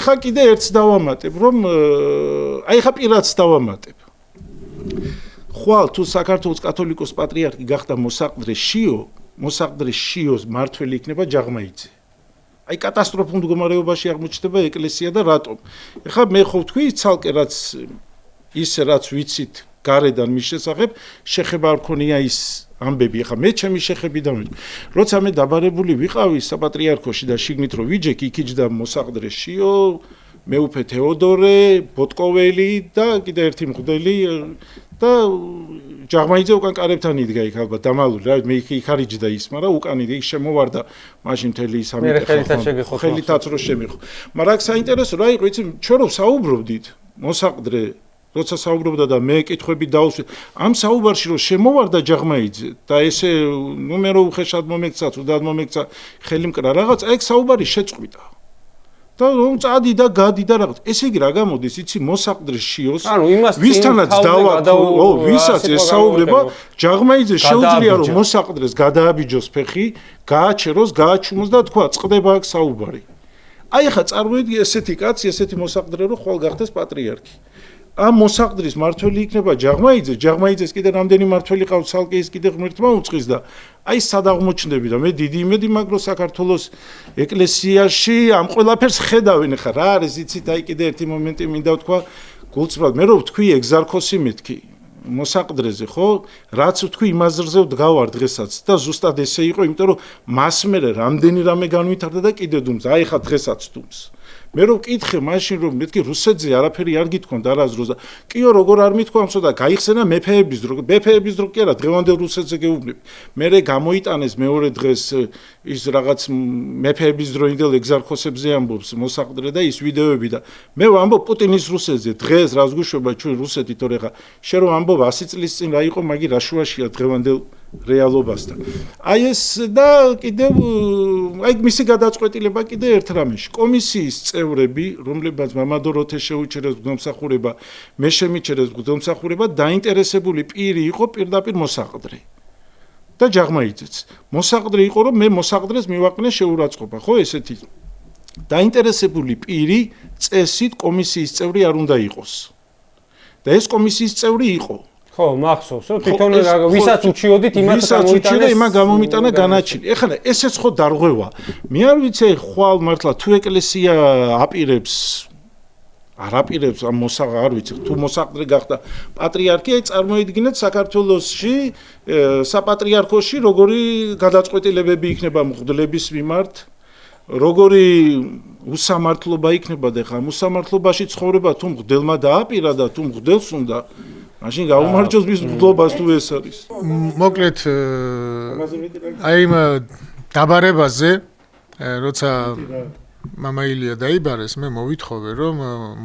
ეხა კიდე ერთს დავამატებ რომ აი ხა პირადს დავამატებ ხვალ თუ საქართველოს კათოლიკოს პატრიარქი გახდა მოსაყდრე შიოს მართველი იქნება ჯაღმაიძე აი კატასტროფულ მდგომარეობაში აღმოჩნდება ეკლესია და რატომ? ეხლა მე ხო ვთქვი ცალკე რაც ვიცით გარედან მის შესახებ შეხება არ ქონია ის ამბები. ეხლა მე ჩემი შეხედვიდან ვიტყვი. როცა მე დაბარებული ვიყავი საპატრიარქოში და შიგნით რო ვიჯექი იქიჯდა მოსაყდრე შიო, მეუფე თეოდორე, ბოტკოველი და კიდე ერთი მღვდელი და ჯაღმაიძე უკან კარებთან იდგა იქ ალბათ დამალული რა მე იქ არ იჯდა ის მაგრამ უკან იდგა იქ შემოვარდა მაშინ მთელი სამი ხელითაც რო შემიხო მაგრამ აქ საინტერესო რა იყო იცი ჩვენ რო საუბრობდით მოსაყდრე როცა საუბრობდა და მე კითხვები დაუსვი ამ საუბარში რო შემოვარდა ჯაღმაიძე და ესე ნუმერო უხეშად მომექცა თუდად მომექცა ხელი მკრა რაღაც ეგ საუბარი შეწყვიტა და რომ წადი და გადი და რაღაც. ესე იგი რა გამოდის, იცი, მოსაყდრის შიოს. ანუ იმას ვისთანაც ვისაც ესაუბრება, ჯაღმაიძე შეუძლია რომ მოსაყდრეს გადააბიჯოს ფეხი, გააჩეროს, გააჩუმოს და თქვა, წყდება აქ საუბარი. აი ხა წარმოიდგინე ესეთი კაცი, ესეთი მოსაყდრე რომ ხვალ გახდეს პატრიარქი. ამ მოსაყდრის მართველი იქნება ჯაღმაიძე, ჯაღმაიძეს კიდე რამდენი მართველი ყავს, ცალკეის კიდე ღმერთმა უწყის და აი სად აღმოჩნდები და მე დიდი იმედი მაქვს რომ საქართველოს ეკლესიაში ამ ყველაფერს ხედავენ ხა რა არის იცით აი კიდე ერთი მომენტი მინდა ვთქვა გულწრფელად მე რომ ვთქვი ეგზარქოსი მეთქი მოსაყდრეზე ხო რაც ვთქვი იმაზრზე ვდგავარ დღესაც და ზუსტად ესე იყო იმიტომ რომ მას მე რამდენი რამე განვითარდა და კიდე დუმს აი ხა დღესაც დუმს მე რო ვკითხე მაშინ რომ მეთქი რუსეთზე არაფერი არ გითქონდა არაზროს და კიო როგორ არ მithქვამსო და გაიხსენა მეფეების დრო მეფეების დრო კი არა დღევანდელ რუსეთზე გეუბნები მე გამოიტანეს მეორე დღეს ის რაღაც მეფეების დროინდელ ეგზარქოსებზე ამბობს მოსაყდრე და ის ვიდეოები და მე ვამბობ პუტინის რუსეთზე დღეს რას გუშვება ჩვენ რუსეთი თორე ხა შენ რომ ამბობ 100 წლის წინ რა იყო მაგი რა შუაშია დღევანდელ რეალობასთან. აი ეს და კიდევ აი მისი გადაწყვეტილება კიდე ერთ რამეში. კომისიის წევრები, რომლებსაც მამადოროთე შეუჩერეს გზომსახურება, მე შემიჩერეს გზომსახურება, დაინტერესებული პირი იყო პირდაპირ მოსაყდრე. და ჯაღმაიძეც. მოსაყდრე იყო, რომ მე მოსაყდრეს მივაყენე შეურაცხყოფა, ხო, ესეთი. დაინტერესებული პირი წესით კომისიის წევრი არ უნდა იყოს. და ეს კომისიის წევრი იყო. ხო, მახსოვს, რომ თვითონ ვისაც უჩიოდით, იმან გამომიტანა განაჩილი. ეხლა ესეც ხო დარღვევა. მე არ ვიცი, ხვალ მართლა თუ ეკლესია აპირებს არ აპირებს ამ არ ვიცი, თუ მოსაყდრე გახდა პატრიარქი, აი წარმოიდგინეთ საქართველოსში საპატრიარქოში როგორი გადაწყვეტილებები იქნება მღვდლების მიმართ, როგორი უსამართლობა იქნება და ხა უსამართლობაში ცხოვრება თუ მღვდელმა დააპირა და თუ მღვდელს უნდა მაშინ გაუმარჯოს მის მღვდლობას თუ ეს არის. მოკლედ აი იმ დაბარებაზე როცა მამა ილია დაიბარეს მე მოვითხოვე რომ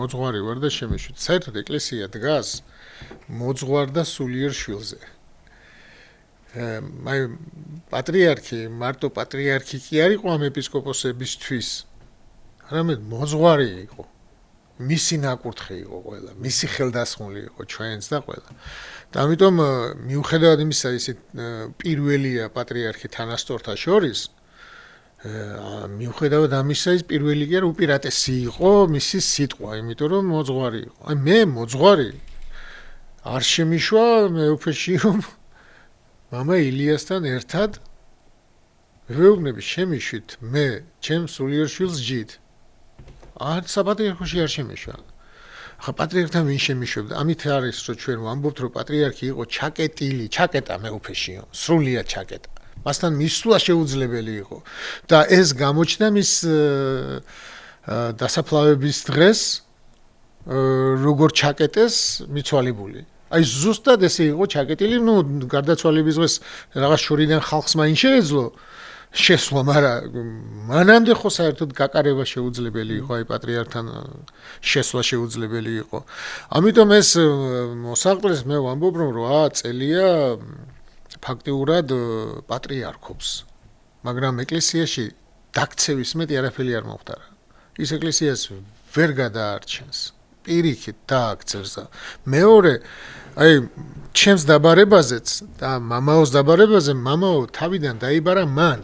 მოძღვარი ვარ და შემეშვით. საერთოდ ეკლესია დგას მოძღვარ და სულიერ შვილზე. აი პატრიარქი მარტო პატრიარქი კი არ იყო ამ ეპისკოპოსებისთვის. არამედ მოძღვარი იყო. მისი ნაკურთხი იყო ყველა, მისი ხელდასხმული იყო ჩვენს და ყველა. და ამიტომ მიუხედავად იმისა, ისე პირველია პატრიარქი თანასწორთა შორის, მიუხედავად ამისა, ის პირველი კი არ უპირატესი იყო მისი სიტყვა, იმიტომ რომ მოძღვარი იყო. აი მე მოძღვარი არ შემიშვა მეუფეში რომ მამა ილიასთან ერთად ვეუბნები შემიშვით მე ჩემს სულიერ შვილს ჯით. არ საპატრიარქოში არ შემეშვა. ახლა პატრიარქთან ვინ შემიშვებდა? ამით არის რომ ჩვენ ვამბობთ რომ პატრიარქი იყო ჩაკეტილი, ჩაკეტა მეუფეშიო, სრულიად ჩაკეტა. მასთან მისვლა შეუძლებელი იყო და ეს გამოჩნდა მის დასაფლავების დღეს როგორ ჩაკეტეს მიცვალებული. აი ზუსტად ესე იყო ჩაკეტილი, ნუ გარდაცვალების დღეს რაღაც შორიდან ხალხს მაინც შეეძლო შესვლა, მაგრამ მანამდე ხო საერთოდ გაკარება შეუძლებელი იყო, აი პატრიარქთან შესვლა შეუძლებელი იყო. ამიტომ ეს მოსაყდრეს მე ვამბობ რომ 8 წელია ფაქტიურად პატრიარქობს. მაგრამ ეკლესიაში დაქცევის მეტი არაფერი არ მომხდარა. ის ეკლესიას ვერ გადაარჩენს. პირიქით დააქცევს და მეორე აი ჩემს დაბარებაზეც და მამაოს დაბარებაზე მამაო თავიდან დაიბარა მან.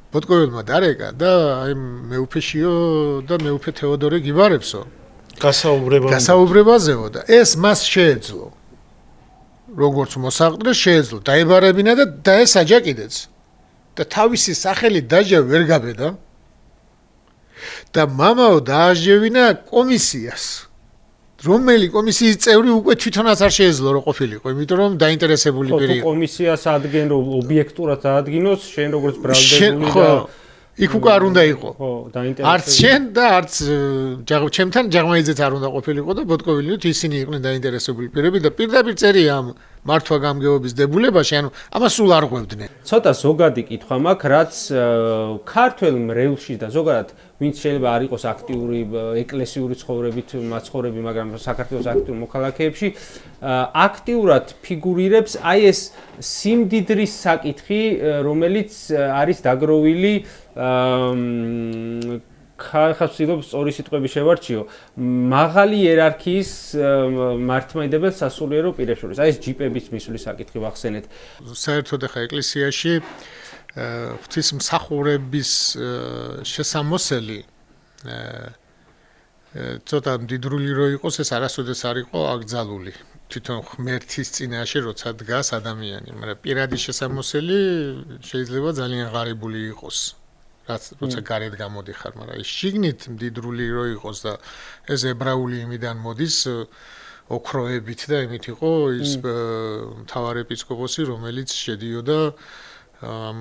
ბოტკოველმა დარეკა და აი მეუფეშიო და მეუფე თეოდორე გიბარებსო. გასაუბრებაზეო და ეს მას შეეძლო. როგორც მოსაყდრეს შეეძლო დაიბარებინა და დაესაჯა კიდეც. და თავისი სახელი დაჟა ვერ გაბედა. და მამაო დააჟევინა კომისიას. რომელი კომისიის წევრი უკვე თვითონაც არ შეეძლო რომ ყოფილიყო, იმიტომ რომ დაინტერესებული პირი იყო. კომისიას ადგენ რომ ობიექტურად აადგინოს, შენ როგორც ბრალდებული და იქ უკვე არ უნდა იყო. ხო, დაინტერესებული. არც შენ და არც ჩემთან ჯაღმაიძეც არ უნდა ყოფილიყო და ბოტკოვილინოთ ისინი იყვნენ დაინტერესებული პირები და პირდაპირ წერია ამ მართვა გამგეობის დებულებაში, ანუ ამას სულ არ ღვევდნენ. ცოტა ზოგადი კითხვა მაქვს, რაც ქართველ მრევლში და ზოგადად ვინც შეიძლება არ იყოს აქტიური ეკლესიური ცხოვრებით მაცხოვრები, მაგრამ საქართველოს აქტიურ მოქალაქეებში აქტიურად ფიგურირებს აი ეს სიმდიდრის საკითხი, რომელიც არის დაგროვილი ხა ვცდილობ სწორი სიტყვები შევარჩიო. მაღალი იერარქიის მართლმადიდებელ სასულიერო პირებს შორის. აი ეს ჯიპების მისვლის საკითხი ვახსენეთ. საერთოდ ახლა ეკლესიაში ღვთისმსახურების შესამოსელი ცოტა მდიდრული რო იყოს, ეს არასოდეს არ იყო აკრძალული. თვითონ ღმერთის წინაშე როცა დგას ადამიანი, მაგრამ პირადი შესამოსელი შეიძლება ძალიან ღარიბული იყოს. როცა გარეთ გამოდიხარ, მაგრამ ის შიგნით მდიდრული რო იყოს და ეს ებრაული იმიდან მოდის ოქროებით და იმით იყო ის მთავარი ეპისკოპოსი, რომელიც შედიოდა ამ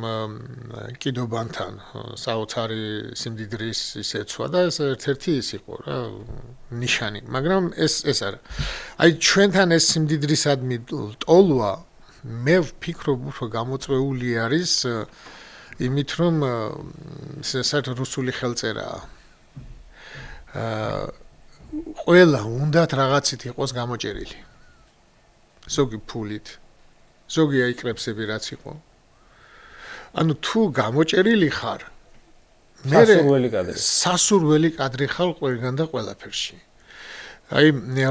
კიდობანთან საოცარი სიმდიდრის ისეცვა და ეს ერთ-ერთი ის იყო რა ნიშანი, მაგრამ ეს არა. აი ჩვენთან ეს სიმდიდრისადმი ტოლვა მე ვფიქრობ, რომ გამოწვეული არის იმით რომ საერთოდ რუსული ხელწერაა. ყველა უნდათ რაღაცით იყოს გამოჭერილი. ზოგი ფულით, ზოგი აიკრებსები რაც იყო. ანუ თუ გამოჭერილი ხარ, სასურველი კადრი ხარ ყველგან და ყველაფერში. აი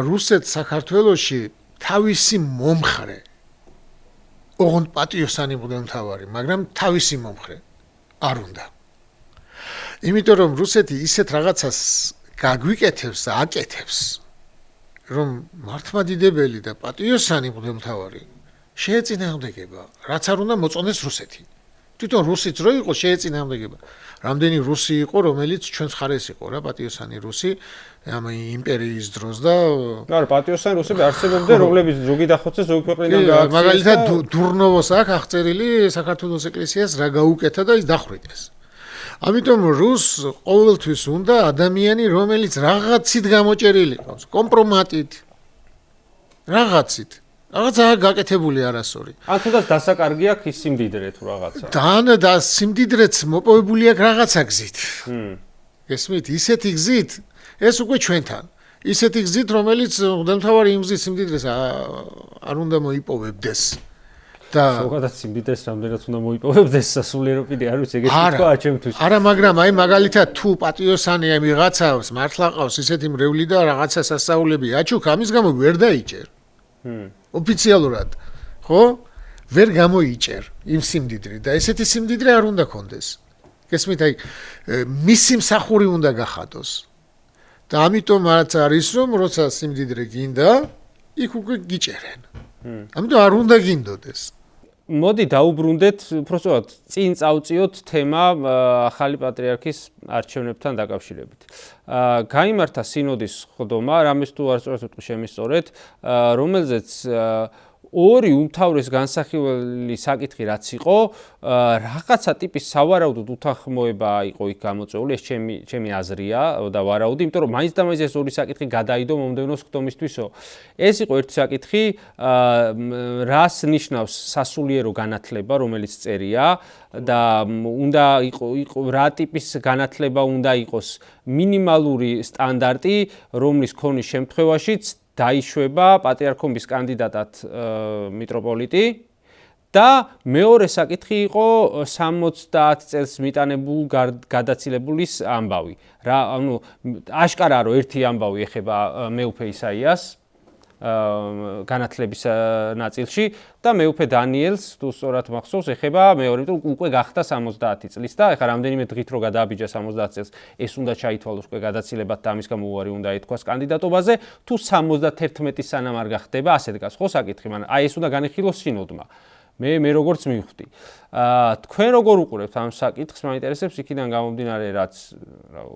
რუსეთს საქართველოში თავისი მომხრე ოღონდ პატიოსანი მღვდელმთავარი, მაგრამ თავისი მომხრე არ უნდა. იმიტომ რომ რუსეთი ისეთ რაღაცას გაგვიკეთებს და აკეთებს, რომ მართლმადიდებელი და პატიოსანი მღვდელმთავარი შეეწინააღმდეგება, რაც არ უნდა მოწონდეს რუსეთი. თვითონ რუსიც რო იყო შეეწინააღმდეგება. რამდენი რუსი იყო, რომელიც ჩვენს ხარეს იყო რა, პატიოსანი რუსი ამ იმპერიის დროს და არა, პატიოსანი რუსები არსებობდა, რომლებიც ზოგი დახოცეს, ზოგი ქვეყნიდან გააქციეს. მაგალითად დურნოვოს აქვს აღწერილი საქართველოს ეკლესიას რა გაუკეთა და ის დახვრიტეს. ამიტომ რუსს ყოველთვის უნდა ადამიანი, რომელიც რაღაცით გამოჭერილი ყავს, კომპრომატით. რაღაცით. რაღაცა გაკეთებული არასორი. ან თუნდაც დასაკარგი აქვს ის სიმდიდრე თუ რაღაცა. და სიმდიდრეც მოპოვებული აქვს რაღაცა გზით. ესმით, ისეთი გზით, ეს უკვე ჩვენთან. ისეთი გზით, რომელიც მღვდელმთავარი იმ გზის სიმდიდრეს არ უნდა მოიპოვებდეს. და ზოგადად სიმდიდრეს რამდენად უნდა მოიპოვებდეს სასულიერო პირი, არ ვიცი, ეგეთი თქვა ჩემთვის. არა, მაგრამ აი მაგალითად თუ პატიოსანი აი ვიღაცავს, მართლა ყავს ისეთი მრევლი და რაღაცა სასწაულები აჩუქ, ამის გამო ვერ დაიჭერ. ოფიციალურად, ხო? ვერ გამოიჭერ იმ სიმდიდრე და ესეთი სიმდიდრე არ უნდა კონდეს. გესმით, აი მისი მსახური უნდა გახადოს. და ამიტომ რაც არის რომ როცა სიმდიდრე გინდა, იქ უკვე გიჭერენ. ამიტომ არ უნდა გინდოდეს. მოდი დაუბრუნდეთ, უბრალოდ წინ წავწიოთ თემა ახალი პატრიარქის არჩევნებთან დაკავშირებით. გაიმართა სინოდის ხდომა, რამეს თუ არ სწორად ვიტყვი შემისწორეთ, რომელზეც ორი უმთავრეს განსახილველი საკითხი რაც იყო, რაღაცა ტიპის სავარაუდოდ უთანხმოება იყო იქ გამოწვეული, ეს ჩემი აზრია და ვარაუდი, იმიტომ რომ მაინც და მაინც ეს ორი საკითხი გადაიდო მომდევნო ხდომისთვისო. ეს იყო ერთი საკითხი, რას ნიშნავს სასულიერო განათლება, რომელიც წერია და უნდა იყო რა ტიპის განათლება უნდა იყოს მინიმალური სტანდარტი, რომლის ქონის შემთხვევაშიც დაიშვება პატრიარქობის კანდიდატად მიტროპოლიტი და მეორე საკითხი იყო 70 წელს მიტანებულ გადაცილებულის ამბავი. რა, ანუ აშკარაა რომ ერთი ამბავი ეხება მეუფე ისაიას განათლების ნაწილში და მეუფე დანიელს თუ სწორად მახსოვს ეხება მეორე, იმიტომ უკვე გახდა 70 წლის და ეხლა რამდენიმე დღით რო გადააბიჯა 70 წელს ეს უნდა ჩაითვალოს უკვე გადაცილებად და ამის გამო უარი უნდა ეთქვას კანდიდატობაზე თუ 71 სანამ არ გახდება ასე დგას ხო საკითხი, მაგრამ აი ეს უნდა განიხილოს სინოდმა. მე როგორც მივხვდი. თქვენ როგორ უყურებთ ამ საკითხს, მაინტერესებს იქიდან გამომდინარე რაც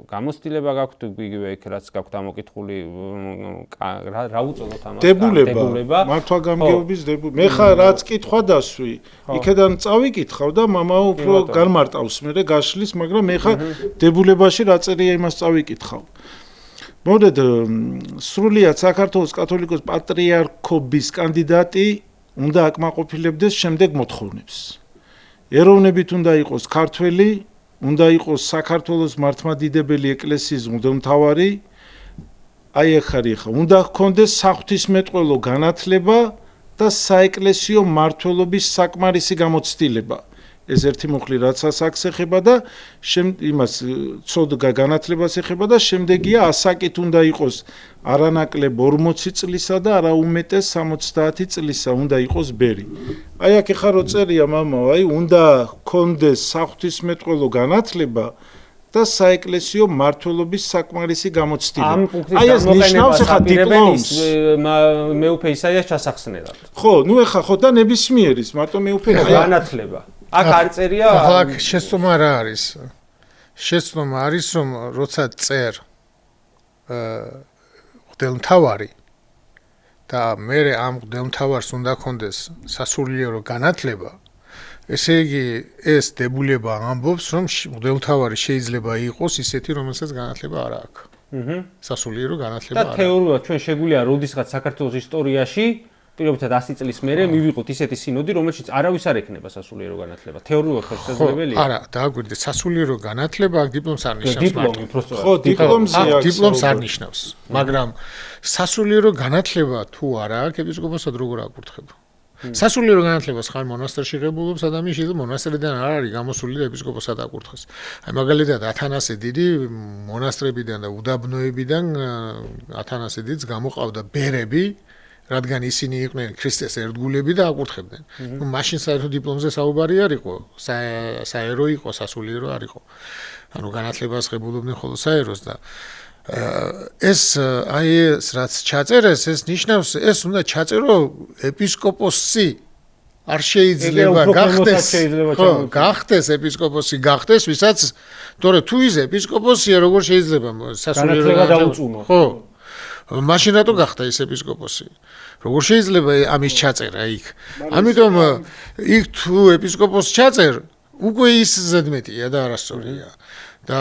გამოცდილება გაქვთ იგივე იქ რაც გაქვთ ამოკითხული რა უწოდოთ ამას დებულება მართვა გამგეობის დებულება. მე ხა რაც კითხვა დასვი, იქიდან წავიკითხავ და მამაო უფრო განმარტავს მე გაშლის, მაგრამ მე ხა დებულებაში რა წერია იმას წავიკითხავ. მოდეთ სრულიად საქართველოს კათოლიკოს პატრიარქობის კანდიდატი უნდა აკმაყოფილებდეს შემდეგ მოთხოვნებს. ეროვნებით უნდა იყოს ქართველი, უნდა იყოს საქართველოს მართლმადიდებელი ეკლესიის მღვდელმთავარი, აი ეხა უნდა ჰქონდეს საღვთისმეტყველო განათლება და საეკლესიო მმართველობის საკმარისი გამოცდილება. ეს ერთი მუხლი რაცაც აქ ეხება და იმას ცოდ განათლებას ეხება და შემდეგია ასაკით უნდა იყოს არანაკლებ 40 წლისა და არა უმეტეს 70 წლისა უნდა იყოს ბერი. აი აქ ეხა რო წერია მამაო, აი უნდა კონდეს საღვთისმეტყველო განათლება და საეკლესიო მართლობის საკმარისი გამოცდილება. აი ეს ნიშნავს ახლა დიპლომს მეუფე ისაიას ჩასახსნელად. ხო, ნუ ახლა ხო და ნებისმიერის მარტო მეუფე განათლება. აქ არ წერია ახლა შეცდომა რა არის? შეცდომა არის რომ როცა წერ მღვდელმთავარი და მე ამ მღვდელმთავარს უნდა კონდეს სასულიერო განათლება, ესე იგი ეს დებულება ამბობს რომ მღვდელმთავარი შეიძლება იყოს ისეთი რომელსაც განათლება არ აქვს. სასულიერო განათლება არ აქვს. და თეორიულად ჩვენ შეგვიძლია როდისღაც საქართველოს ისტორიაში პირობითად 100 წლის მერე მივიღოთ ისეთი სინოდი, რომელშიც არავის არ ექნება სასულიერო განათლება. თეორიულად ხო შესაძლებელია? არა, დააგვირდეთ, სასულიერო განათლება დიპლომს არ ნიშნავს. ხო, დიპლომს არ ნიშნავს, მაგრამ სასულიერო განათლება თუ არა აქვს, ეპისკოპოსად როგორ აკურთხება? სასულიერო განათლებას ხარ მონასტერში ღებულობს ადამიანი, შეიძლება მონასტრიდან არ არის გამოსული და ეპისკოპოსად აკურთხეს. აი მაგალითად ათანასე დიდი მონასტრებიდან და უდაბნოებიდან ათანასე დიდს გამოყავდა ბერები, რადგან ისინი იყვნენ ქრისტეს ერთგულები და აკურთხებდნენ. ნუ მაშინ საერთოდ დიპლომზე საუბარი არ იყო, საერო იყო, სასულიერო არ იყო. ანუ განათლებას ღებულობდნენ ხოლმე საეროს და ეს აი ეს რაც ჩაწერეს, ეს ნიშნავს, ეს უნდა ჩაწერო ეპისკოპოსი არ შეიძლება გახდეს. ხო, გახდეს ეპისკოპოსი, გახდეს, ვისაც თორე თუ ის ეპისკოპოსია, როგორ შეიძლება სასულიერო განათლება დაუწუნო. ხო. მაშინ რატო გახდა ის ეპისკოპოსი? როგორ შეიძლება ამის ჩაწერა იქ? ამიტომ იქ თუ ეპისკოპოსს ჩაწერ, უკვე ის ზედმეტია და არასწორია. და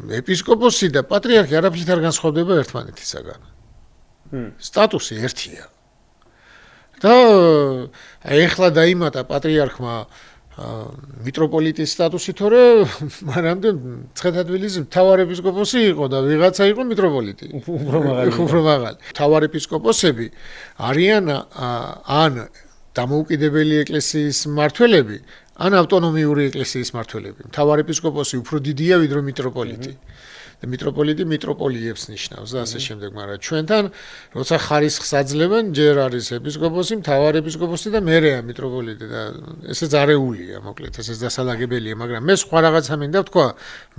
ეპისკოპოსი და პატრიარქი არაფრით არ განსხვავდება ერთმანეთისაგან. სტატუსი ერთია. და ეხლა დაიმატა პატრიარქმა მიტროპოლიტის სტატუსი, თორე მანამდე ცხეთადვილის მთავარ ეპისკოპოსი იყო და ვიღაცა იყო მიტროპოლიტი. უფრო მაღალი. მთავარ ეპისკოპოსები არიან ან დამოუკიდებელი ეკლესიის მმართველები, ან ავტონომიური ეკლესიის მმართველები. მთავარ ეპისკოპოსი უფრო დიდია ვიდრე მიტროპოლიტი. და მიტროპოლიტი მიტროპოლიებს ნიშნავს და ასე შემდეგ, მაგრამ ჩვენთან როცა ხარისხს აძლევენ, ჯერ არის ეპისკოპოსი, მთავარ ეპისკოპოსი და მერეა მიტროპოლიტი და ესე ზარეულია, მოკლედ, ესე დასალაგებელია, მაგრამ მე სხვა რაღაცა მინდა ვთქვა,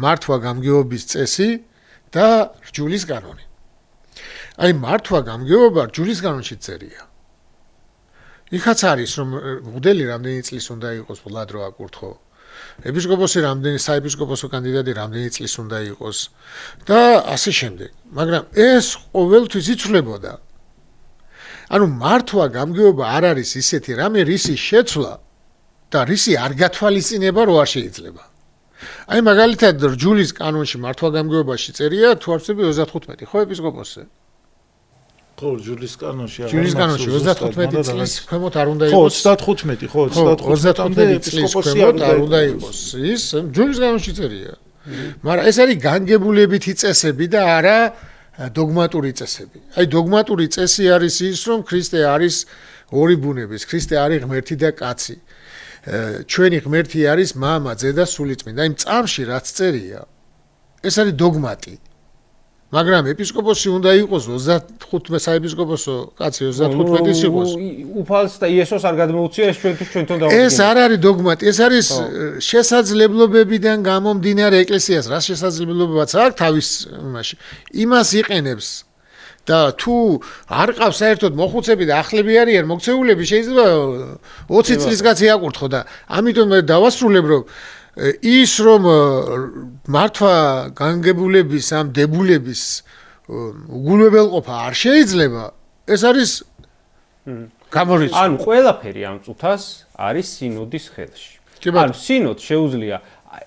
მართვა გამგეობის წესი და რჯულის კანონი. აი მართვა გამგეობა რჯულის კანონში წერია. იქაც არის რომ მღვდელი რამდენი წლის უნდა იყოს ბლად რო აკურთხო. ეპისკოპოსი რამდენი საეპისკოპოსო კანდიდატი რამდენი წლის უნდა იყოს და ასე შემდეგ. მაგრამ ეს ყოველთვის იცვლებოდა. ანუ მართვა გამგეობა არ არის ისეთი რამე რისი შეცვლა და რისი არ გათვალისწინება რო არ შეიძლება. აი მაგალითად რჯულის კანონში მართვა გამგეობაში წერია თუ არ ვცდები 35, ხო ეპისკოპოსზე? ხო, ჯულის კანონში 35 წლის ქვემოთ არ უნდა იყოს. ხო, 35, ხო, 35 წლის ქვემოთ არ უნდა იყოს. ის ჯულის კანონში წერია. მაგრამ ეს არის განგებულებითი წესები და არა დოგმატური წესები. აი დოგმატური წესი არის ის, რომ ქრისტე არის ორი ბუნების, ქრისტე არის ღმერთი და კაცი. ჩვენი ღმერთი არის მამა, ძე და სულიწმინდა. აი წამში რაც წერია, ეს არის დოგმატი. მაგრამ ეპისკოპოსი უნდა იყოს 35 საეპისკოპოსო კაცი 35-ის იყოს. უფალს და იესოს არ გადმოუცია ეს ჩვენთან დავუდგენთ. ეს არ არის დოგმატი, ეს არის შესაძლებლობებიდან გამომდინარე ეკლესიას, რა შესაძლებლობებაც აქვს თავის იმაში. იმას იყენებს და თუ არ ყავს საერთოდ მოხუცები და ახლები არიან მოქცეულები, შეიძლება 20 წლის კაცი აკურთხო და ამიტომ მე დავასრულებ რომ ის რომ მართვა განგებულების ამ დებულების უგულებელყოფა არ შეიძლება, ეს არის გამორიცხვა. ანუ ყველაფერი ამ წუთას არის სინოდის ხელში. ანუ სინოდს შეუძლია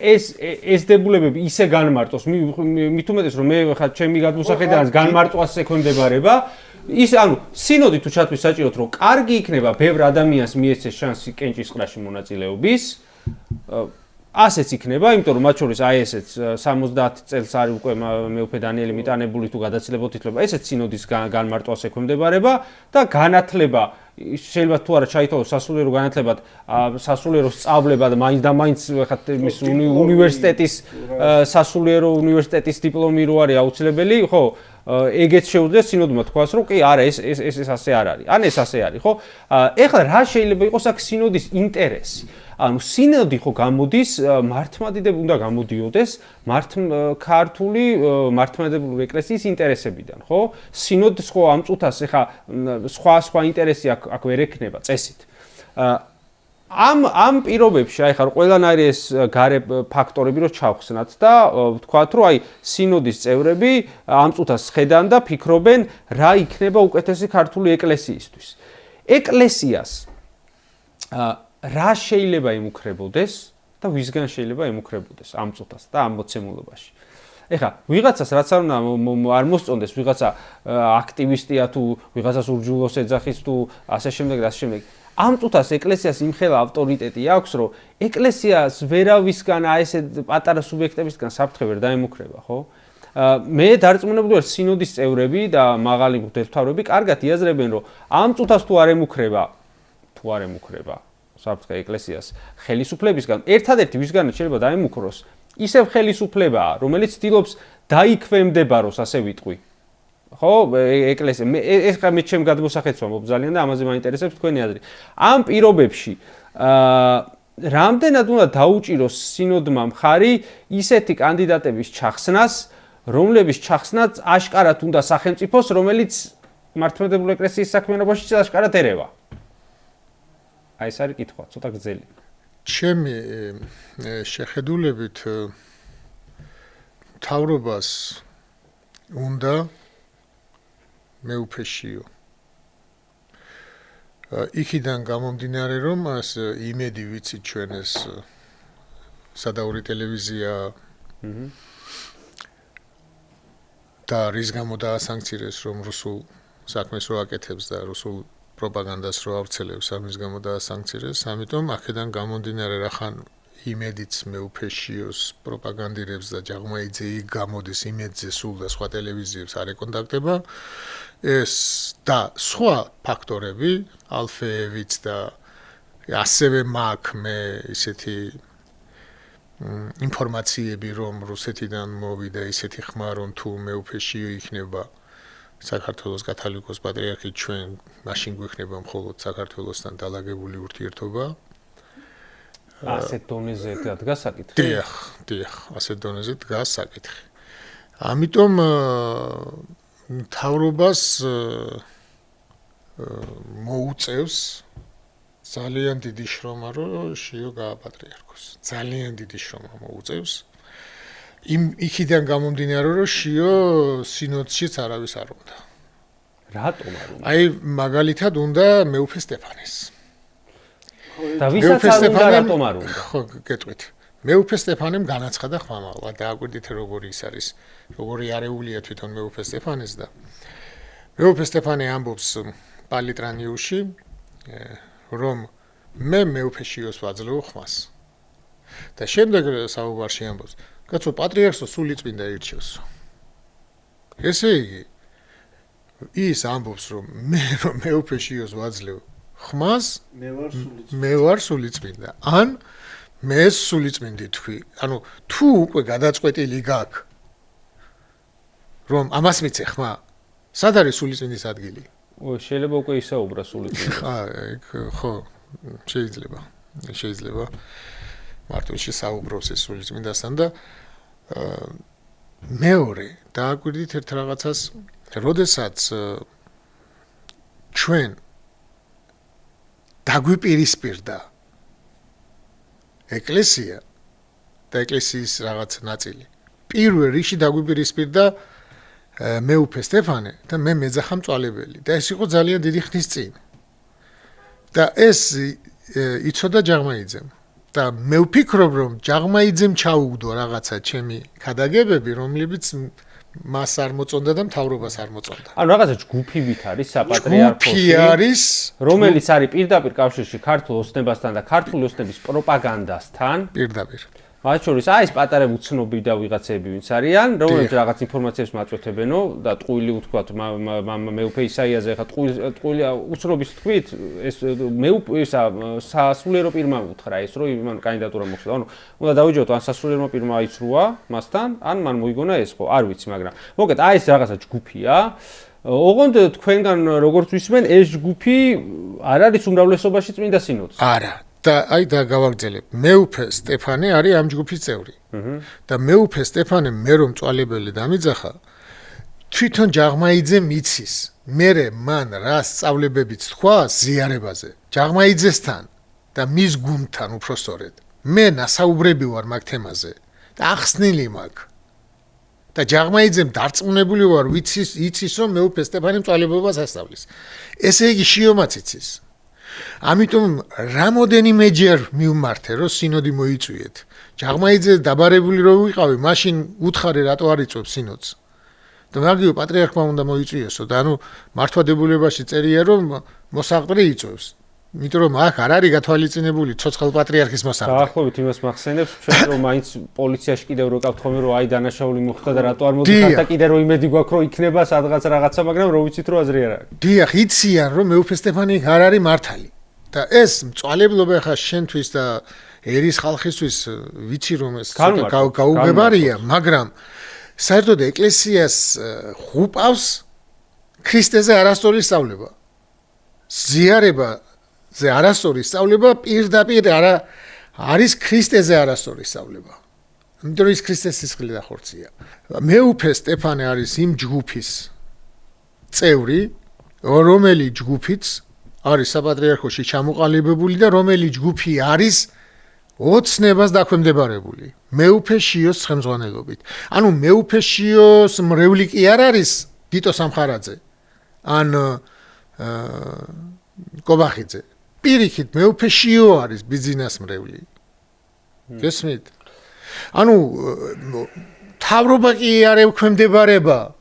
ეს დებულებები ისე განმარტოს, მით უმეტეს რომ მე ხა ჩემი გადმოსახედიდან განმარტვას ექვემდებარება, ის ანუ სინოდი თუ ჩათვლის საჭიროდ რომ კარგი იქნება ბევრ ადამიანს მიეცეს შანსი კენჭისყრაში მონაწილეობის, ასეც იქნება, იმიტომ რომ მათ შორის აი ესეც 70 წელს არის უკვე მეუფე დანიელი მიტანებული თუ გადაცილებოთ ითვლება, ესეც სინოდის განმარტვას ექვემდებარება და განათლება შეიძლება თუ არა ჩაითვალოს სასულიერო განათლებად, სასულიერო სწავლებად, მაინც და მაინც ხათ მის უნივერსიტეტის სასულიერო უნივერსიტეტის დიპლომი რო არის აუცილებელი, ხო? ეგეც შეუძლია სინოდმა თქვას, რომ კი არა, ეს ასე არ არის. ან ეს ასე არის, ხო? ეხლა რა შეიძლება იყოს აქ სინოდის ინტერესი? ანუ სინოდი ხო გამოდის მართლმადიდებლ უნდა გამოდიოდეს ქართული მართლმადიდებლური ეკლესიის ინტერესებიდან, ხო? სინოდს ხო ამ წუთას ეხა სხვა ინტერესი აქ ვერ ექნება წესით. ამ პირობებში აი ხარ ყველანაირი ეს გარე ფაქტორები რო ჩავხსნათ და ვთქვათ რომ აი სინოდის წევრები ამ წუთას ხედან და ფიქრობენ რა იქნება უკეთესი ქართული ეკლესიისთვის. ეკლესიას რა შეიძლება იმუქრებოდეს და ვისგან შეიძლება იმუქრებოდეს ამ წუთას და ამ მოცემულობაში. ეხლა ვიღაცას რაც არ მოსწონდეს, ვიღაცა აქტივისტია თუ ვიღაცას ურჯულოს ეძახის თუ ასე შემდეგ და ასე შემდეგ. ამ წუთას ეკლესიას იმხელა ავტორიტეტი აქვს, რომ ეკლესიას ვერავისგან ესე პატარა სუბიექტებისგან საფრთხე ვერ დაემუქრება, ხო? მე დარწმუნებული ვარ სინოდის წევრები და მაღალი მღვდელმთავრები კარგად იაზრებენ, რომ ამ წუთას თუ არ ემუქრება საფრთხე ეკლესიას ხელისუფლებისგან, ერთადერთი ვისგანაც შეიძლება დაემუქროს, ისევ ხელისუფლებაა, რომელიც ცდილობს დაიქვემდებაროს, ასე ვიტყვი. ხო, ეკლესია, ეს ხა მე ჩემ გადმოსახეთს ვამბობ ძალიან და ამაზე მაინტერესებს თქვენი აზრი. ამ პირობებში რამდენად უნდა დაუჭიროს სინოდმა მხარი ისეთი კანდიდატების ჩახსნას, რომლების ჩახსნაც აშკარად უნდა სახელმწიფოს, რომელიც მართლმადიდებლური ეკლესიის საქმიანობაში აშკარად ერევა. აი ეს არის კითხვა, ცოტა გრძელი. ჩემი შეხედულებით მთავრობას უნდა მეუფეშიო. იქიდან გამომდინარე, რომ ეს იმედი ვიცით ჩვენ ეს სადაური ტელევიზია და რის გამო დაასანქცირეს, რომ რუსულ საქმეს რო აკეთებს და რუსულ პროპაგანდას რო ავრცელებს, ამის გამო დაასანქცირეს, ამიტომ აქედან გამომდინარე, რახან იმედიც მეუფეშიოს პროპაგანდირებს და ჯაღმაიძე იქ გამოდის იმედზე სულ და სხვა ტელევიზიებს არ ეკონტაქტება, ეს და სხვა ფაქტორები, ალფეევიც და ასევე მაქვს მე ისეთი ინფორმაციები, რომ რუსეთიდან მოვიდა ისეთი ხმა, რომ თუ მეუფეშიო იქნება საქართველოს კათოლიკოს პატრიარქი, ჩვენ მაშინ გვექნება მხოლოდ საქართველოსთან დალაგებული ურთიერთობა. ასეთ დონეზე დგას საკითხი. დიახ, ასეთ დონეზე დგას საკითხი. ამიტომ მთავრობას მოუწევს ძალიან დიდი შრომა, რომ შიო გააპატრიარქოს. ძალიან დიდი შრომა მოუწევს. იქიდან გამომდინარე, რომ შიო სინოდშიც არავის არ უნდა. რატომ არ უნდა? აი მაგალითად უნდა მეუფე სტეფანეს. და ვისაც არ უნდა, რატომ არ უნდა? ხო, გეტყვით. მეუფე სტეფანემ განაცხადა ხმამაღლა და აკვირდით როგორი ის არის, როგორი არეულია თვითონ მეუფე სტეფანეს და მეუფე სტეფანე ამბობს პალიტრანიუში, რომ მე მეუფეშიოს ვაძლევ ხმას. და შემდეგ საუბარში ამბობს, კაცო პატრიარქს სულიწმინდა ირჩევს. ესე იგი ის ამბობს, რომ მე მეუფეშიოს ვაძლევ ხმას, მე ვარ სულიწმინდა. ან მე სულიწმინდი თქვი. ანუ თუ უკვე გადაწყვეტილი გაქვს, რომ ამას მიცე ხმა, სად არის სულიწმინდის ადგილი? შეიძლება უკვე ისაუბრა სულიწმინდა. ხო, შეიძლება. მარტოში საუბრობს ეს სულიწმინდასთან და მეორე დააკვირდით ერთ რაღაცას, როდესაც ჩვენ დაგვიპირისპირდა ეკლესია და ეკლესიის რაღაც ნაწილი. პირველ რიგში დაგვიპირისპირდა მეუფე სტეფანე და მე მეძახა მწვალებელი და ეს იყო ძალიან დიდი ხნის წინ. და ეს იცოდა ჯაღმაიძემ. და მე ვფიქრობ, რომ ჯაღმაიძემ ჩაუგდო რაღაცა ჩემი ქადაგებები, რომლებიც მას არ მოწონდა და მთავრობას არ მოწონდა. ანუ რაღაცა ჯგუფივით არის საპატრიარქოში. ჯგუფი არის, რომელიც არის პირდაპირ კავშირში ქართულ ოსნებასთან და ქართული ოსნების პროპაგანდასთან. პირდაპირ. მათ შორის ეს პატარები უცნობი და ვიღაცები ვინც არიან, რომლებიც რაღაც ინფორმაციებს მაწვეთებენო და ტყუილი უთქვათ მეუფე ისაიაზე, ხა ტყუილი უცნობის თქვით, ეს ისა სასულიერო პირმა უთხრა ეს, რომ იმან კანდიდატურა მოხდა. ანუ უნდა დავიჯეროთ, ან სასულიერო პირმა იცრუა მასთან, ან მან მოიგონა ეს ხო, არ ვიცი, მაგრამ მოკეთ ეს რაღაცა ჯგუფია. ოღონდ თქვენგან როგორც ვისმენ, ეს ჯგუფი არ არის უმრავლესობაში წმინდა სინოდს. არა. და აი და გავაგრძელებ. მეუფე სტეფანე არის ამ ჯგუფის წევრი. და მეუფე სტეფანე მე რომ წვალებელი დამიძახა, თვითონ ჯაღმაიძემ იცის. მერე მან რა სწავლებებიც თქვა ზიარებაზე. ჯაღმაიძესთან და მის გუნდთან უпроსწორედ. მე ნასაუბრები ვარ მაგ თემაზე და ახსნილი მაქვს. და ჯაღმაიძემ დარწმუნებული ვარ, იცის რომ მეუფე სტეფანე წვალებობას ასწავლის. ესე იგი შიომაც იცის. ამიტომ რამოდენიმეჯერ მივმართე რომ სინოდი მოიწვიეთ. ჯაღმაიძე დაბარებული რო ვიყავი, მაშინ უთხარი რატო არ იწვევს სინოდს. და მაგიო პატრიარქმა უნდა მოიწვიესო და ანუ მართვადებულებაში წერია რომ მოსაყდრი იწვევს. იმიტომ რომ აქ არ არის გათვალისწინებული ცოცხალ პატრიარქის მოსაყდრი. დაახლოებით იმას მახსენებს, ჩვენ რომ მაინც პოლიციაში კიდევ რო ყავთ ხოლმე რომ აი დანაშაული მოხდა და რატო არ მოდიხარ და კიდე რო იმედი გვაქვს რომ იქნება სადღაც რაღაცა, მაგრამ რო ვიცით რომ აზრი არ არის. დიახ, იციან რომ მეუფე სტეფანე არ არის მართალი. და ეს მწვალებლობა ხა შენთვის და ერის ხალხისთვის ვიცი რომ ეს გაუგებარია, მაგრამ საერთოდ ეკლესიას ხუპავს ქრისტეზე არასწორი სწავლება. ზიარებაზე არასწორი სწავლება პირდაპირ არის ქრისტეზე არასწორი სწავლება. იმიტომ რომ ის ქრისტეს სისხლი და ხორცია. მეუფე სტეფანე არის იმ ჯგუფის წევრი, რომელიც ჯგუფიც არის საპატრიარქოში ჩამოყალიბებული და რომელიც ჯგუფი არის ოცნებას დაქვემდებარებული. მეუფე შიოს ხელმძღვანელობით. ანუ მეუფე შიოს მრევლი კი არ არის გიტო სამხარაძე. ან კობახიძე. პირიქით მეუფე შიო არის ბიზნეს მრევლი. გესმით? ანუ თავრობა კი არ ექვემდებარება.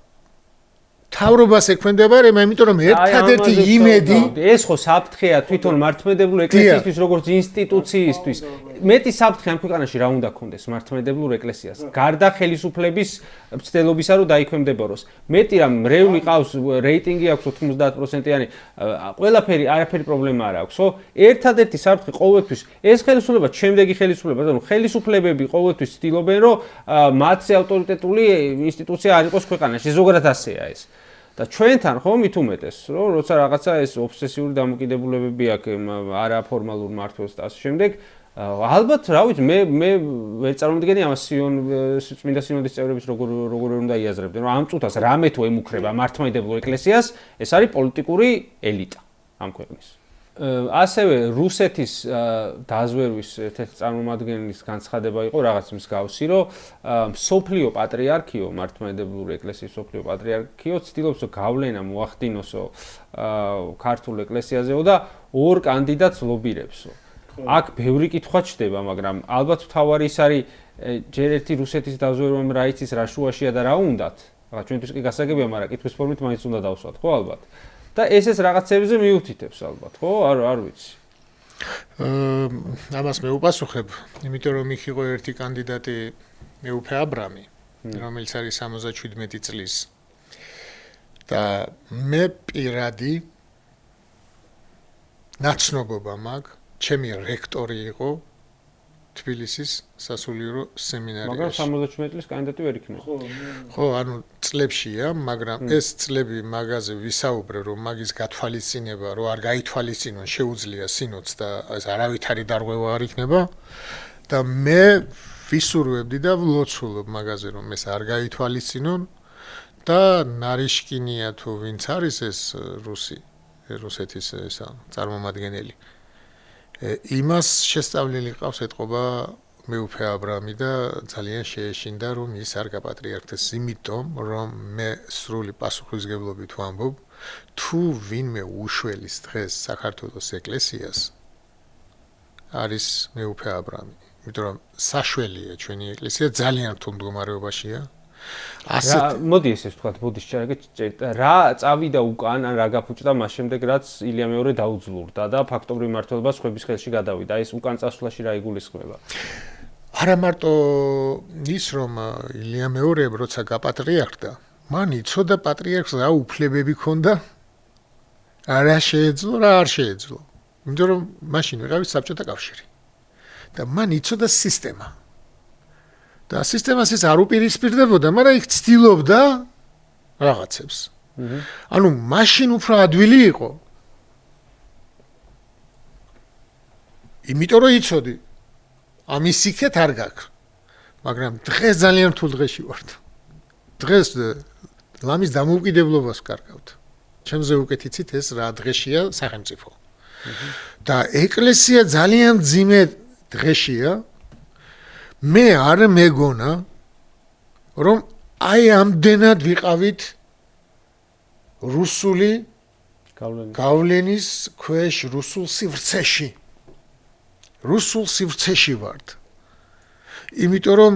თავრობას ექვემდებარება, იმიტომ რომ ერთადერთი იმედი ეს ხო საფრთხეა თვითონ მართლმადიდებლურ ეკლესიისთვის როგორც ინსტიტუციისთვის. მეტი საფრთხე ამ ქვეყანაში რა უნდა ქონდეს მართლმადიდებლურ ეკლესიას? გარდა ხელისუფლების მცდელობისა რომ დაიქვემდებაროს. მეტი რა მრევლი ყავს, რეიტინგი აქვს 90%-იანი, ყველაფერი არაფერი პრობლემა არ აქვს, ხო? ერთადერთი საფრთხე ყოველთვის ეს ხელისუფლება, შემდეგი ხელისუფლება, ანუ ხელისუფლებები ყოველთვის ცდილობენ რომ მათზე ავტორიტეტული ინსტიტუცია არ იყოს ქვეყანაში. ზოგადად ასეა ეს. და ჩვენთან ხო მით უმეტეს, რომ როცა რაღაცა ეს ობსესიური დამოკიდებულებები აქვს არაფორმალურ მართვას და ასე შემდეგ, ალბათ რა ვიცი, მე ვერ წარმოვიდგენი ამას წმინდა სინოდის წევრების როგორ უნდა იაზრებდნენ, რომ ამ წუთას რამე თუ ემუქრება მართლმადიდებლურ ეკლესიას, ეს არის პოლიტიკური ელიტა ამ ქვეყნის. ასევე რუსეთის დაზვერვის ერთ-ერთი წარმომადგენლის განცხადება იყო რაღაც მსგავსი, რომ სოფლიო პატრიარქიო, მართლმადიდებლური ეკლესიის სოფლიო პატრიარქიო ცდილობს რომ გავლენა მოახდინოსო ქართულ ეკლესიაზეო და ორ კანდიდატს ლობირებსო. აქ ბევრი კითხვა ჩდება, მაგრამ ალბათ თავარი ის არის ჯერ ერთი რუსეთის დაზვერვამ რა იცის, რა შუაშია და რა უნდათ. რაღაც ჩვენთვის კი გასაგებია, მაგრამ კითხვის ფორმით მაინც უნდა დავსვათ, ხო ალბათ. და ეს რაღაცებზე მიუთითებს ალბათ, ხო? არ ვიცი. ამას მე უპასუხებ, იმიტომ რომ იქ იყო ერთი კანდიდატი მეუფე აბრამი, რომელიც არის 77 წლის. და მე პირადი ნაცნობობა მაქვს, ჩემი რექტორი იყო თბილისის სასულიერო სემინარიაში. მაგრამ 77 წლის კანდიდატი ვერ იქნება. ხო, ანუ წლებშია, მაგრამ ეს წლები მაგაზე ვისაუბრე, რომ მაგის გათვალისწინება, რომ არ გაითვალისწინონ შეუძლია სინოდს და ეს არავითარი დარღვევა არ იქნება და მე ვისურვებდი და ვლოცულობ მაგაზე, რომ ეს არ გაითვალისწინონ და ნარიშკინია თუ ვინც არის ეს რუსეთის ესა წარმომადგენელი. იმას შესწავლილი ყავს ეთყობა მეუფე აბრამი და ძალიან შეეშინდა რომ ის არ გაპატრიარქდეს, იმიტომ რომ მე სრული პასუხისმგებლობით ვამბობ, თუ ვინმე უშველის დღეს საქართველოს ეკლესიას არის მეუფე აბრამი, იმიტომ რომ საშველია ჩვენი ეკლესია, ძალიან რთულ მდგომარეობაშია. მოდი ესე ვთქვათ, ბუდიშ რა წავიდა უკან, ან რა გაფუჭდა მას შემდეგ, რაც ილია მეორე დაუძლურდა და ფაქტობრივ მმართველობას ხვების ხელში გადავიდა. ეს უკან წასვლაში რა იგულისხმება? არა მარტო ის რომ ილია მეორემ როცა გაპატრიარქდა, მან იცოდა პატრიარქს რა უფლებები ჰქონდა, რა შეეძლო, რა არ შეეძლო. იმიტომ რომ მაშინ ვიყავით საბჭოთა კავშირი. და მან იცოდა სისტემა. და სისტემას ის არ უპირისპირდებოდა, მაგრამ იქ ცდილობდა რაღაცებს. ანუ მაშინ უფრო ადვილი იყო. იმიტომ რომ იცოდი ამის იქეთ არ გაქვს. მაგრამ დღეს ძალიან რთულ დღეში ვართ. დღეს ლამის დამოუკიდებლობას ვკარგავთ. ჩემზე უკეთ იცით ეს რა დღეშია სახელმწიფო. და ეკლესია ძალიან ძიმე დღეშია. მე არ მეგონა რომ აი ამდენად ვიყავით რუსული გავლენის ქვეშ რუსულ სივრცეში. რუსულ სივრცეში ვართ. იმიტომ რომ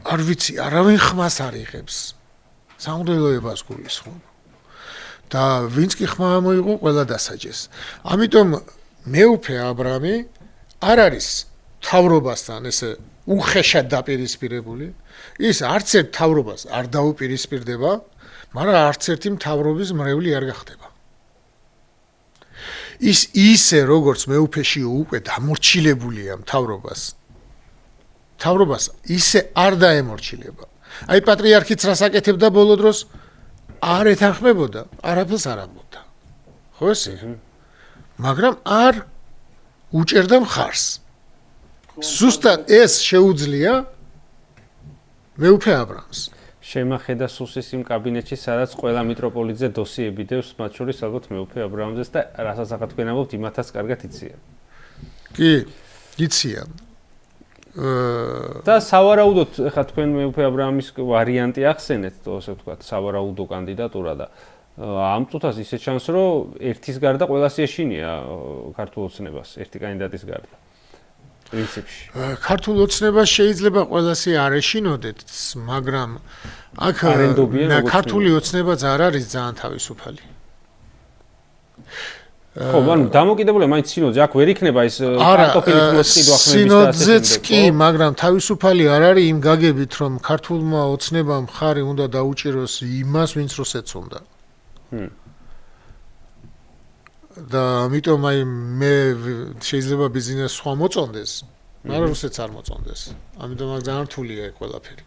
არ ვიცი, არავინ ხმას არ იღებს. სამღვდელოებას გულისხმობ. და ვინც კი ხმა მოიღო, ყველა დასაჯეს. ამიტომ მეუფე აბრამი არ არის თავრობასთან ესე უხეშად დაპირისპირებული. ის არც ერთ თავრობას არ დაუპირისპირდება, მაგრამ არც ერთი მთავრობის მრევლი არ გახდება. ის ისე როგორც მეუფეში უკვე დამორჩილებულია მთავრობას. მთავრობას ისე არ დაემორჩილება. აი პატრიარქიც რას აკეთებდა ბოლო დროს? არ ეთანხმებოდა, არაფერს არ ამბობდა. ხო ესე? მაგრამ არ უჭერდა მხარს. ზუსტად ეს შეუძლია მეუფე აბრამს. შემახედა სუსის იმ კაბინეტში, სადაც ყველა მიტროპოლიტზე დოსიები დევს, მათ შორის ალბათ მეუფე აბრამზეს და რასაც ახლა თქვენ ამბობთ, იმათაც კარგად იციან. კი, იციან. და სავარაუდოდ ახლა თქვენ მეუფე აბრამის ვარიანტი ახსენეთ, ასე ვთქვათ, სავარაუდო კანდიდატურა და ამ წუთას ისე ჩანს, რომ ერთის გარდა ყველას ეშინია ქართულ ოცნებას, ერთი კანდიდატის გარდა. პრინციპში. ქართულ ოცნებას შეიძლება ყველასი არ ეშინოდეთ, მაგრამ აქ ქართული ოცნებაც არ არის ძალიან თავისუფალი. ხო, ანუ დამოკიდებულია მაინც სინოდზე, აქ ვერ იქნება ეს კარტოფილის მოსყიდვა ხმების და ასე სინოდზეც კი, მაგრამ თავისუფალი არ არის იმ გაგებით, რომ ქართულმა ოცნებამ მხარი უნდა დაუჭიროს იმას, ვინც რუსეთს უნდა. და ამიტომ აი მე შეიძლება ბიზნეს სხვა მოწონდეს, მაგრამ რუსეთს არ მოწონდეს. ამიტომ აქ ძალიან რთულია ყველაფერი.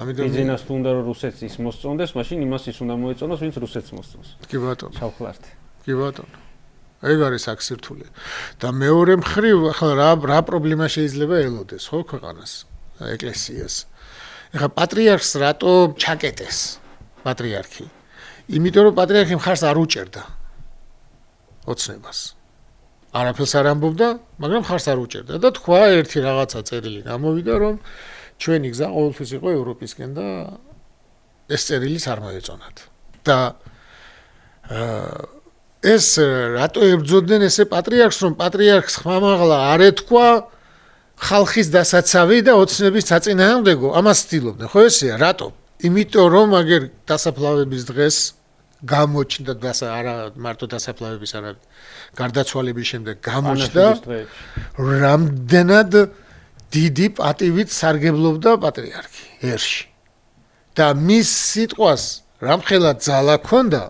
ამიტომ ბიზნეს თუ უნდა რომ რუსეთს ის მოსწონდეს, მაშინ იმას ის უნდა მოეწონოს, ვინც რუსეთს მოსწონს. კი ბატონო. ჩავხლართ. კი ბატონო. ეგ არის აქ სირთულე. და მეორე მხრივ ახლა რა პრობლემა შეიძლება ელოდეს, ხო, ქვეყანას, ეკლესიას. ეხლა პატრიარქს რატო ჩაკეტეს პატრიარქი? იმიტომ რომ პატრიარქი მხარს არ უჭერდა ოცნებას. არაფერს არ ამბობდა, მაგრამ მხარს არ უჭერდა და თქვა ერთი რაღაცა წერილი გამოვიდა, რომ ჩვენი გზა ყოველთვის იყო ევროპისკენ და ეს წერილიც არ მოეწონათ. და ეს რატო ებრძოდნენ ესე პატრიარქს, რომ პატრიარქს ხმამაღლა არ ეთქვა ხალხის დასაცავი და ოცნების საწინააღმდეგო, ამას ცდილობდნენ, ხო ესეა, რატო? იმიტომ რომ აგერ დასაფლავების დღეს გამოჩნდა არა მარტო დასაფლავების არა გარდაცვალების შემდეგ გამოჩნდა რამდენად დიდი პატივით სარგებლობდა პატრიარქი ერში და მის სიტყვას რამხელა ძალა ჰქონდა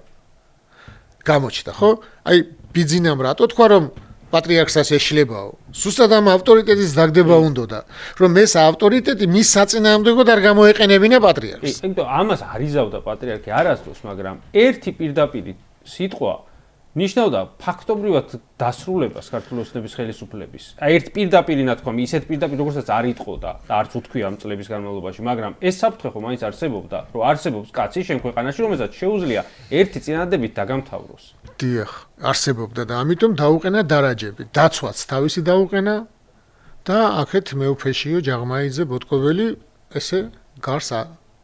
გამოჩნდა ხო აი ბიძინამ რატო თქვა რომ პატრიარქსაც ეშლებაო ზუსტად ამ ავტორიტეტის დაგდება უნდოდა რომ ეს ავტორიტეტი მის საწინააღმდეგოდ არ გამოეყენებინა პატრიარქს იმიტომ ამას არიზავდა პატრიარქი არასდროს მაგრამ ერთი პირდაპირ სიტყვა ნიშნავდა ფაქტობრივად დასრულებას ქართული ოცნების ხელისუფლების. აი ერთ პირდაპირ ნათქვამი, ისეთ პირდაპირ როგორცაც არ იტყოდა და არც უთქვია ამ წლების განმავლობაში, მაგრამ ეს საფრთხე ხო მაინც არსებობდა, რომ არსებობს კაცი შენ ქვეყანაში, რომელსაც შეუძლია ერთი წინადადებით დაგამთავროს. დიახ, არსებობდა და ამიტომ დაუყენა დარაჯები. დაცვაც თავისი დაუყენა და აქეთ მეუფეშიო ჯაღმაიძე ბოტკოველი ესე გარს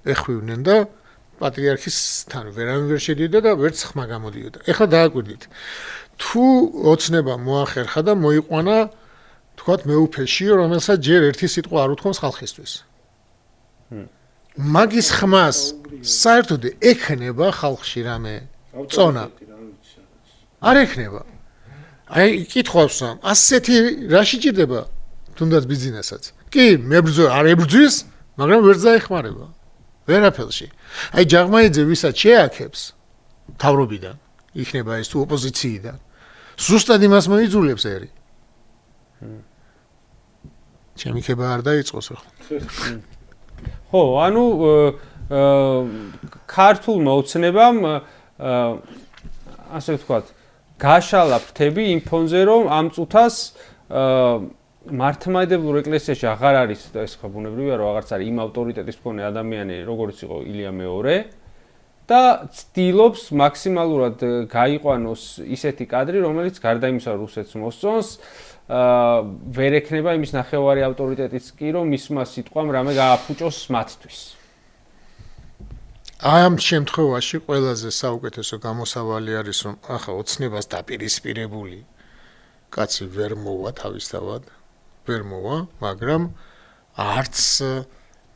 ეხვივნენ და პატრიარქისთან ვერავინ ვერ შედიოდა და ვერც ხმა გამოდიოდა. ეხლა დააკვირდით. თუ ოცნება მოახერხა და მოიყვანა თქვათ მეუფეშიო, რომელსაც ჯერ ერთი სიტყვა არ უთქვამს ხალხისთვის. მაგის ხმას საერთოდ ექნება ხალხში რამე წონა. არ ექნება. აი კითხვავს ამ ასეთი რა შეჭირდება თუნდაც ბიზნესაც. კი, არ ებრძვის, მაგრამ ვერ დაეხმარება. ვერაფერში. აი ჯაღმაიძე ვისაც შეაქებს თავრობიდან, იქნება ეს თუ ოპოზიციიდან. ზუსტად იმას მოიძულებს ერი. ჩემი ხება არ დაიწყოს ახლა. ხო, ანუ ქართულ მოუცნებამ ასე ვთქვათ, გაშალა ფრთები იმ ფონზე, რომ ამ წუთას მართლმადიდებლურ ეკლესიაში აღარ არის ეს ხო ბუნებრივია, რომ აღარც არის იმ ავტორიტეტის მქონე ადამიანი, როგორც იყო ილია მეორე და ცდილობს მაქსიმალურად გაიყვანოს ისეთი კადრი, რომელიც გარდა იმისა, რომ რუსეთს მოსწონს, ვერ ექნება იმის ნახევარი ავტორიტეტიც კი, რომ მისმა სიტყვამ რამე გააფუჭოს მათთვის. ამ შემთხვევაში ყველაზე საუკეთესო გამოსავალი არის, რომ ახლა ოცნებას დაპირისპირებული კაცი ვერ მოვა თავისთავად, ვერ მოვა, მაგრამ არც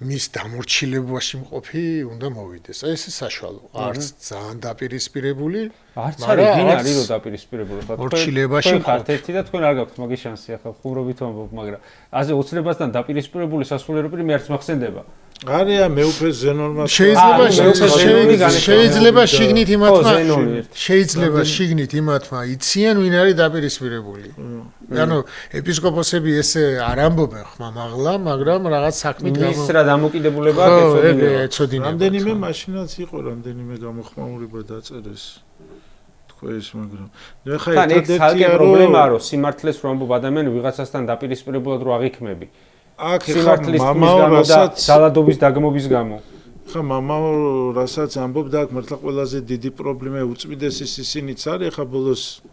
მის დამორჩილებაში მყოფი უნდა მოვიდეს. ეს საშუალო. არც ძალიან დაპირისპირებული, არც არის ვინ არის რომ დაპირისპირებული ხარ. მორჩილებაში ხართ ერთი და თქვენ არ გაქვთ მაგის შანსი ახლა ხუმრობით ვამბობ, მაგრამ ასე ოცნებასთან დაპირისპირებული სასულიერო მე არც მახსენდება. არია მეუფე ზენონმა შეიძლება შიგნით იმათმა იციან ვინ არის დაპირისპირებული. ანუ ეპისკოპოსები ესე არ ამბობენ ხმამაღლა, მაგრამ რაღაც საქმით ministra დამოკიდებულება ეცოდინება. რამდენიმე მაშინაც იყო, რამდენიმე გამოხმაურება დაწერეს. თქვენს, მაგრამ ეხა ერთადერთი პრობლემაა, რომ სიმართლეს რომ ამბობ ადამიანი ვიღაცასთან დაპირისპირებულად რო აღიქმები. აქ სიმართლის გამო და ძალადობის დაგმობის გამო. ხა მამაო რასაც ამბობდა, აქ მართლა ყველაზე დიდი პრობლემა უწმიდესის ისინიც არის, ხა ბოლოს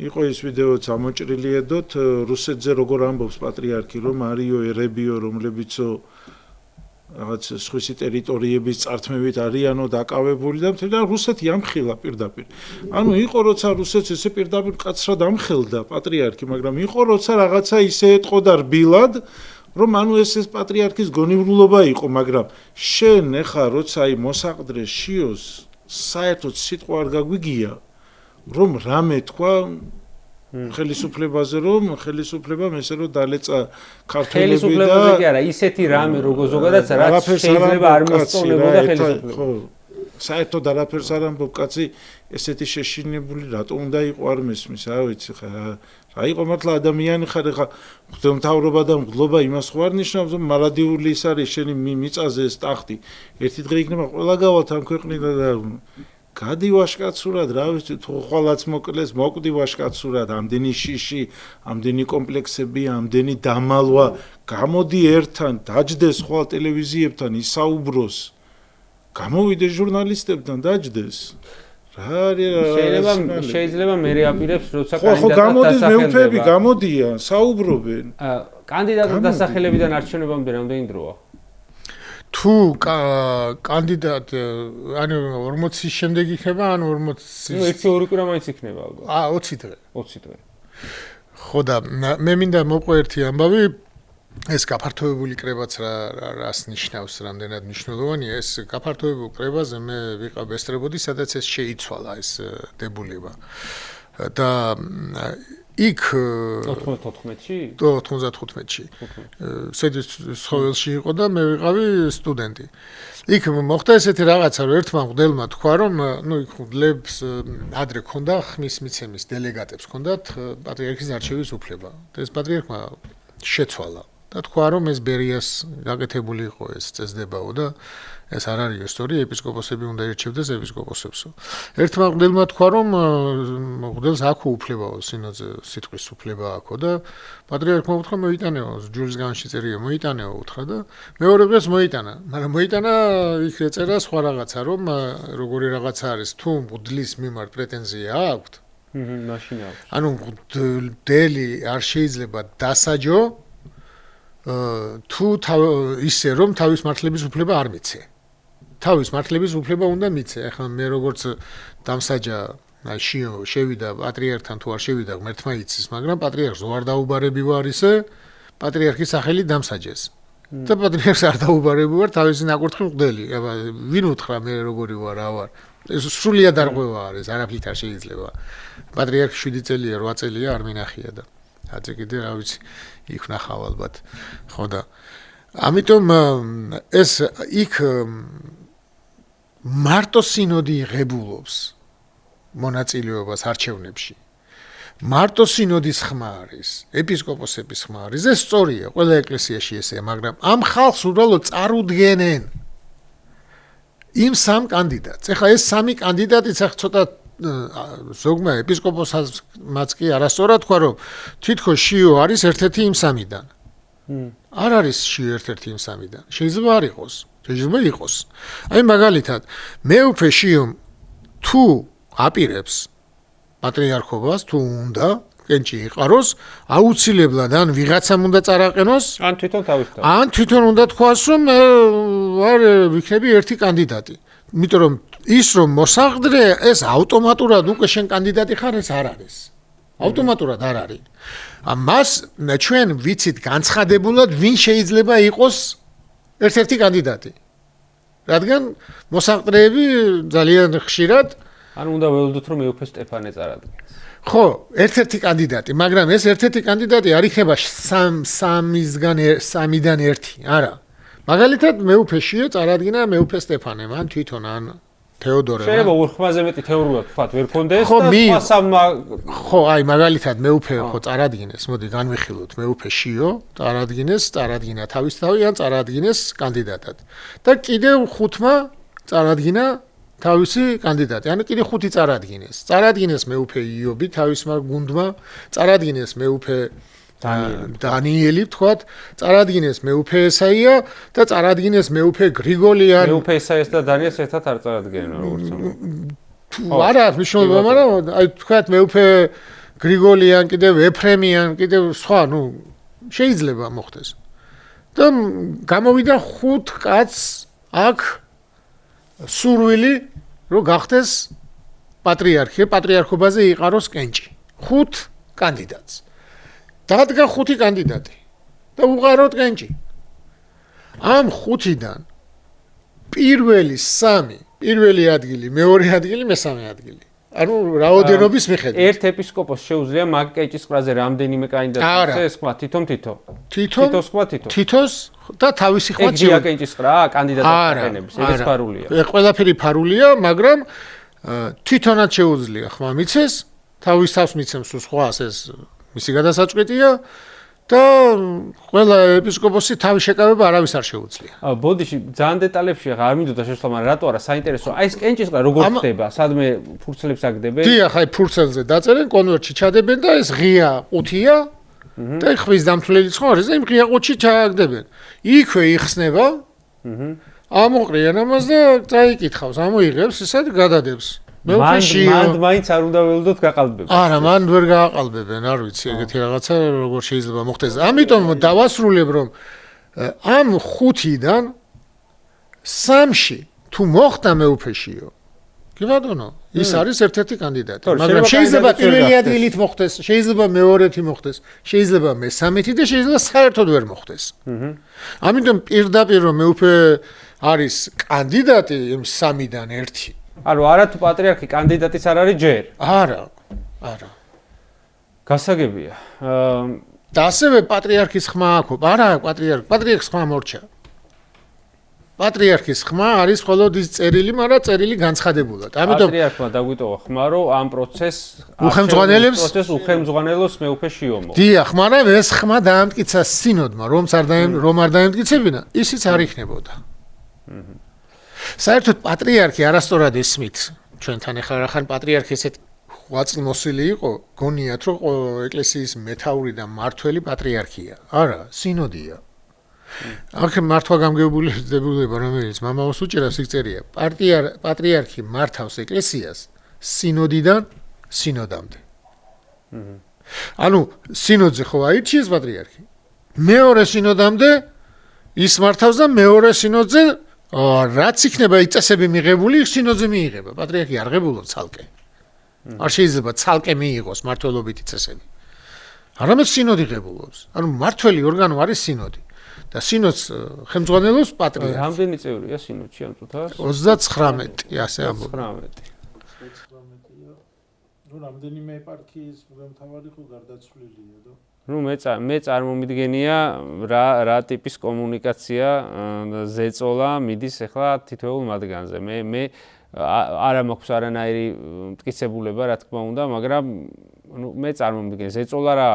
იყო ის ვიდეოც ამოჭრილი ედოთ რუსეთზე როგორ ამბობს პატრიარქი, რომ არიო ერებიო, რომლებიცო რაღაც სხვისი ტერიტორიების წართმევით არიანო დაკავებული და მთლიან რუსეთი ამხილა პირდაპირ. ანუ იყო როცა რუსეთს ესე პირდაპირ კაცრად ამხელდა პატრიარქი, მაგრამ იყო როცა რაღაცა ისე ეტყოდა რბილად, რომ ანუ ეს პატრიარქის გონივრულობა იყო, მაგრამ შენ ეხა როცა აი მოსაყდრე შიოს საერთოდ სიტყვა არ გაგვიგია, რომ რამე თქვა ხელისუფლებაზე, რომ ხელისუფლებამ ესე რომ დალეწა ქართველები და ხელისუფლებაზე კი არა, ისეთი რამე როგორ ზოგადად რაც შეიძლება არ მოსწონებოდა ხელისუფლება. ხო, საერთოდ არაფერს არ ამბობ, კაცი ესეთი შეშინებული რატო უნდა იყო არ მესმის, რა ვიცი ხა რა იყო მართლა ადამიანი ხარ ხა მღვდელმთავრობა და მგლობა იმას ხო არ ნიშნავს, რომ მარადიული ის არის შენი მიწაზე ეს ტახტი. ერთი დღე იქნება ყველა გავალთ ამ ქვეყნიდან და გადი ვაშკაცურად, რა ვიცი, თუ ხვალაც მოკლეს, მოკვდი ვაშკაცურად, ამდენი შიში, ამდენი კომპლექსები, ამდენი დამალვა, გამოდი ერთან, დაჯდეს ხვალ ტელევიზიებთან, ისაუბროს. გამოვიდეს ჟურნალისტებთან, დაჯდეს. შეიძლება მე აპირებს, როცა კანდიდატად გამოდის მეუფეები, გამოდიან, საუბრობენ. კანდიდატად დასახელებიდან არჩევნებამდე რამდენი დროა? თუ კანდიდატ ანუ 40-ის შემდეგ იქნება, ანუ 40-ის 1-2 კვირა მაინც იქნება ალბათ. 20 დღე. 20 დღე. ხო და მე მინდა მოყვე ერთი ამბავი, ეს გაფართოებული კრებაც რას ნიშნავს, რამდენად მნიშვნელოვანია ეს გაფართოებულ კრებაზე მე ვიყავ ესწრებოდი, სადაც ეს შეიცვალა ეს დებულება. და იქ 94-ში? 95-ში. სედის ცხოველში იყო და მე ვიყავი სტუდენტი. იქ მოხდა ესეთი რაღაცა, რომ ერთმა მღვდელმა თქვა, რომ ნუ იქ მღვდლებს ადრე ქონდა ხმის მიცემის დელეგატებს ქონდათ პატრიარქის არჩევის უფლება. და ეს პატრიარქმა შეცვალა. და თქვა, რომ ეს ბერიას გაკეთებული იყო ეს წესდებაო და ეს არ არის ისტორია, ეპისკოპოსები უნდა ირჩევდეს ეპისკოპოსებსო. ერთმა მღვდელმა თქვა, რომ მღვდელს აქვს უფლებაო, სინოდზე სიტყვის უფლება აქვს და პატრიარქმა უთხრა მოიტანეო, ჯურის განში წერია მოიტანეო უთხრა და მეორე დღეს მოიტანა, მაგრამ მოიტანა იქ ეწერა სხვა რაღაცა, რომ როგორი რაღაცა არის, თუ მღვდლის მიმართ პრეტენზია აქვს. მაშინ აქვს. ანუ მღვდელი არ შეიძლება დასაჯო თუ ისე რომ თავის მართლების უფლება არ მიცე. თავის მართლების უფლება უნდა მიცე. ახლა მე როგორც დამსაჯა შევიდა პატრიარქთან თუ არ შევიდა ღმერთმა იცის, მაგრამ პატრიარქს ვარ დაუბარები ვარ ისე პატრიარქის სახელი დამსაჯეს. და პატრიარქს არ დაუბარები ვარ თავისი ნაკურთხი მღვდელი. აბა ვინ უთხრა მე როგორი ვარ, რა ვარ? ეს სრულიად არღვევა არის, არაფრით არ შეიძლება. პატრიარქი 7 წელია, 8 წელია არ მინახია და აწე კიდე რა ვიცი იქ ნახავ ალბათ. ხო და ამიტომ ეს იქ მარტო სინოდი იღებულობს მონაწილეობას არჩევნებში. მარტო სინოდის ხმა არის, ეპისკოპოსების ხმა არის. ეს სწორია, ყველა ეკლესიაში ესეა, მაგრამ ამ ხალხს უბრალოდ წარუდგენენ იმ სამ კანდიდატს. ეხლა ეს სამი კანდიდატიც ახ ცოტა ზოგმა ეპისკოპოსმაც კი არასწორად თქვა, რომ თითქოს შიო არის ერთ-ერთი იმ სამიდან. არ არის შიო ერთ-ერთი იმ სამიდან. შეიძლება არ იყოს, შეიძლება იყოს. აი მაგალითად, მეუფე შიომ თუ აპირებს პატრიარქობას, თუ უნდა კენჭი იყაროს, აუცილებლად ან ვიღაცამ უნდა წარაყენოს, ან თვითონ თავის თავი. ან თვითონ უნდა თქვას, რომ ვარ ვიქნები ერთი კანდიდატი. იმიტომ რომ ის რომ მოსაღდრე, ეს ავტომატურად უკვე შენ კანდიდატი ხარ, ეს არ არის. ავტომატურად არ არის. მას ჩვენ ვიცით განცხადებულად, ვინ შეიძლება იყოს ერთ-ერთი კანდიდატი. რადგან მოსაღდრეები ძალიან ხშირად ან უნდა ველოდოთ რომ მეუფე სტეფანე წარადგინოს. ხო, ერთ-ერთი კანდიდატი, მაგრამ ეს ერთ-ერთი კანდიდატი არ იქნება სამიდან ერთი, არა. მაგალითად, მეუფე შიო წარადგინა მეუფე სტეფანე, მან თვითონ ან თეოდორე. შეიძლება უხმაზე მეტი თეორიულად ვთქვათ, ვერ ქონდეს ხო, და სხვა სამმა ხო, აი მაგალითად მეუფე ხო წარადგინეს, მოდი განვიხილოთ, მეუფე შიო წარადგინა თავისთავი ან წარადგინეს კანდიდატად. და კიდევ ხუთმა წარადგინა თავისი კანდიდატი. ანუ კიდე ხუთი წარადგინეს. წარადგინეს მეუფე იობი თავისმა გუნდმა, წარადგინეს მეუფე დანიელი ვთქვათ, წარადგინეს მეუფე ესაია და წარადგინეს მეუფე გრიგოლიან. მეუფე ესაიას და დანიელს ერთად არ წარადგენენ როგორც არა აქვს მნიშვნელობა, მაგრამ აი ვთქვათ მეუფე გრიგოლიან, კიდევ ეფრემიან, კიდევ სხვა, შეიძლება მოხდეს. და გამოვიდა 5 კაცს აქ სურვილი რომ გახდეს პატრიარქი, პატრიარქობაზე იყაროს კენჭი. 5 კანდიდატს. დადგა 5 კანდიდატი და უყაროთ კენჭი. ამ 5-დან პირველი 3, პირველი ადგილი, მეორე ადგილი, მესამე ადგილი. ანუ რაოდენობის მიხედვით. ერთ ეპისკოპოსს შეუძლია მაგ კენჭის ყრაზე რამდენიმე კანდიდატი ეს ხმა თვითონ. თითოს ხმა თითო. თითოს და თავისი ხმა შეუძლია კენჭის ყრა კანდიდატების აყენების, ეს ფარულია. ყველაფერი ფარულია, მაგრამ თვითონაც შეუძლია ხმა მიცეს, თავის თავს მიცემს სხვას ეს მისი გადასაწყვეტია და ყველა ეპისკოპოსი თავის შეკავება არავის არ შეუძლია. ბოდიში ძალიან დეტალებში არ მინდოდა შესვლა, მაგრამ რატო არა საინტერესო. აი ეს კენჭის ყრა როგორ ხდება? სადმე ფურცლებს აგდებენ? დიახ, აი ფურცელზე დაწერენ, კონვერტში ჩადებენ და ეს ღია ყუთია და ხვის დამთვლელი ხო არის და იმ ღია ყუთში ჩააგდებენ. იქვე იხსნება. ამოყრიან ამას და წაიკითხავს, ამოიღებს ისე და გადადებს. მან მაინც არ უნდა ველოდოთ გაყალბებდეს. არა, მან ვერ გააყალბებენ, არ ვიცი, ეგეთი რაღაცა როგორ შეიძლება მოხდეს. ამიტომ დავასრულებ, რომ ამ 5-დან 3-ში თუ მოხდა მეუფეშიო. კი ბატონო, ის არის ერთ-ერთი კანდიდატი, მაგრამ შეიძლება პირველი ადგილით მოხდეს, შეიძლება მეორეთი მოხდეს, შეიძლება მესამეთი და შეიძლება საერთოდ ვერ მოხდეს. ამიტომ პირდაპირ რომ მეუფე არის კანდიდატი იმ 3-დან ერთი. ანუ არა თუ პატრიარქი კანდიდატიც არ არის ჯერ. არა. გასაგებია. და ასევე პატრიარქის ხმა აქვს. არა, პატრიარქის ხმა მორჩა. პატრიარქის ხმა არის მხოლოდ ის წერილი, მაგრამ წერილი განცხადებულად. ამიტომ პატრიარქმა დაგვიტოვა ხმა, რომ ამ პროცესს უხელმძღვანელობს მეუფე შიომო. დიახ, მაგრამ ეს ხმა დაამტკიცა სინოდმა, რომ არ დაემტკიცებინა, ისიც არ იქნებოდა. საერთოდ პატრიარქი არასწორად ესმით. ჩვენთან ახლა რახან პატრიარქი ესეთ ღვაწლმოსილი იყო, გონიათ რომ ეკლესიის მეთაური და მმართველი პატრიარქია. არა, სინოდია. აქ მართვა გამგებულება რომელიც მამაოს უჭერავს იქ წერია. პატრიარქი მართავს ეკლესიას სინოდიდან სინოდამდე. ანუ სინოდზე ხო აირჩიეს პატრიარქი. მეორე სინოდამდე ის მართავს და მეორე სინოდზე რაც იქნება იწესები მიღებული, სინოდზე მიიღება. პატრიარქი არ ღებულობს ცალკე. არ შეიძლება ცალკე მიიღოს მართლობითი წესები. არამედ სინოდი ღებულობს. ანუ მართველი ორგანო არის სინოდი. და სინოდს ხელმძღვანელობს პატრიარქი. რამდენი წევრია სინოდში ამ წუთას? 39, ასე ამბობ. 19-ია. ნუ რამდენიმე ეპარქიის მღვდელმთავარი ხო გარდაცვლილია და ну მე წარმომიდგენია რა ტიპის კომუნიკაცია ზეწოლა მიდის ახლა თითოეულ მათგანზე. მე არა მაქვს არანაირი მტკიცებულება, რა თქმა უნდა, მაგრამ ну მე წარმომიდგენ ზეწოლა რა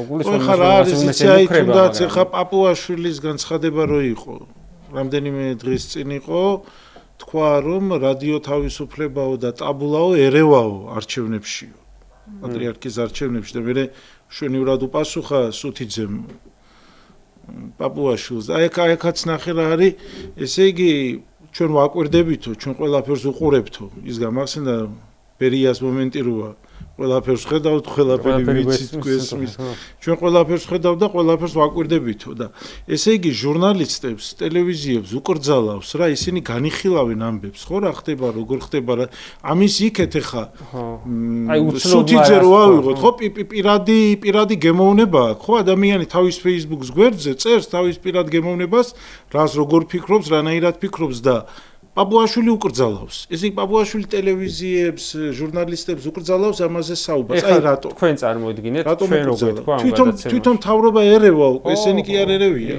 გულისხმობს რა არის იცი თუნდაც ახლა პაპუაშვილის განცხადება რო იყო რამდენიმე დღის წინ იყო თქვა რომ რადიო თავისუფლებაო და ტაბულაო ერევაო არჩევნებშიო პატრიარქის არჩევნებში და მე შვენივრად უპასუხა სუთიძემ პაპუაშვილს აიქაც ნახე რა არის ესე იგი ჩვენ ვაკვირდებითო ჩვენ ყველაფერს უყურებთო ის გამახსენდა ბერიას მომენტი როა ყველაფერს ხედავთ, ყველაფერი ვიცით გვესმის. ჩვენ ყველაფერს ხედავთ და ყველაფერს ვაკვირდებითო და ესე იგი ჟურნალისტებს, ტელევიზიებს უკრძალავს რა, ისინი განიხილავენ ამბებს, ხო რა ხდება, როგორ ხდება რა. ამის იქეთ ახლა სუთიძე რო ავიღოთ, ხო პირადი გემოვნება აქვს, ხო ადამიანი თავის Facebook-ს გვერდზე წერს თავის პირად გემოვნებას, რას როგორ ფიქრობს, რანაირად ფიქრობს და პაპუაშვილი უკრძალავს. ესე იგი პაპუაშვილი ტელევიზიებს, ჟურნალისტებს უკრძალავს ამაზე საუბარს. აი რატო? თქვენ წარმოიდგინეთ, ჩვენ როგორ თქვა ამ გადაცემაში. თვითონ თავრობა ერევა უკვე, ესენი კი არ ერევია.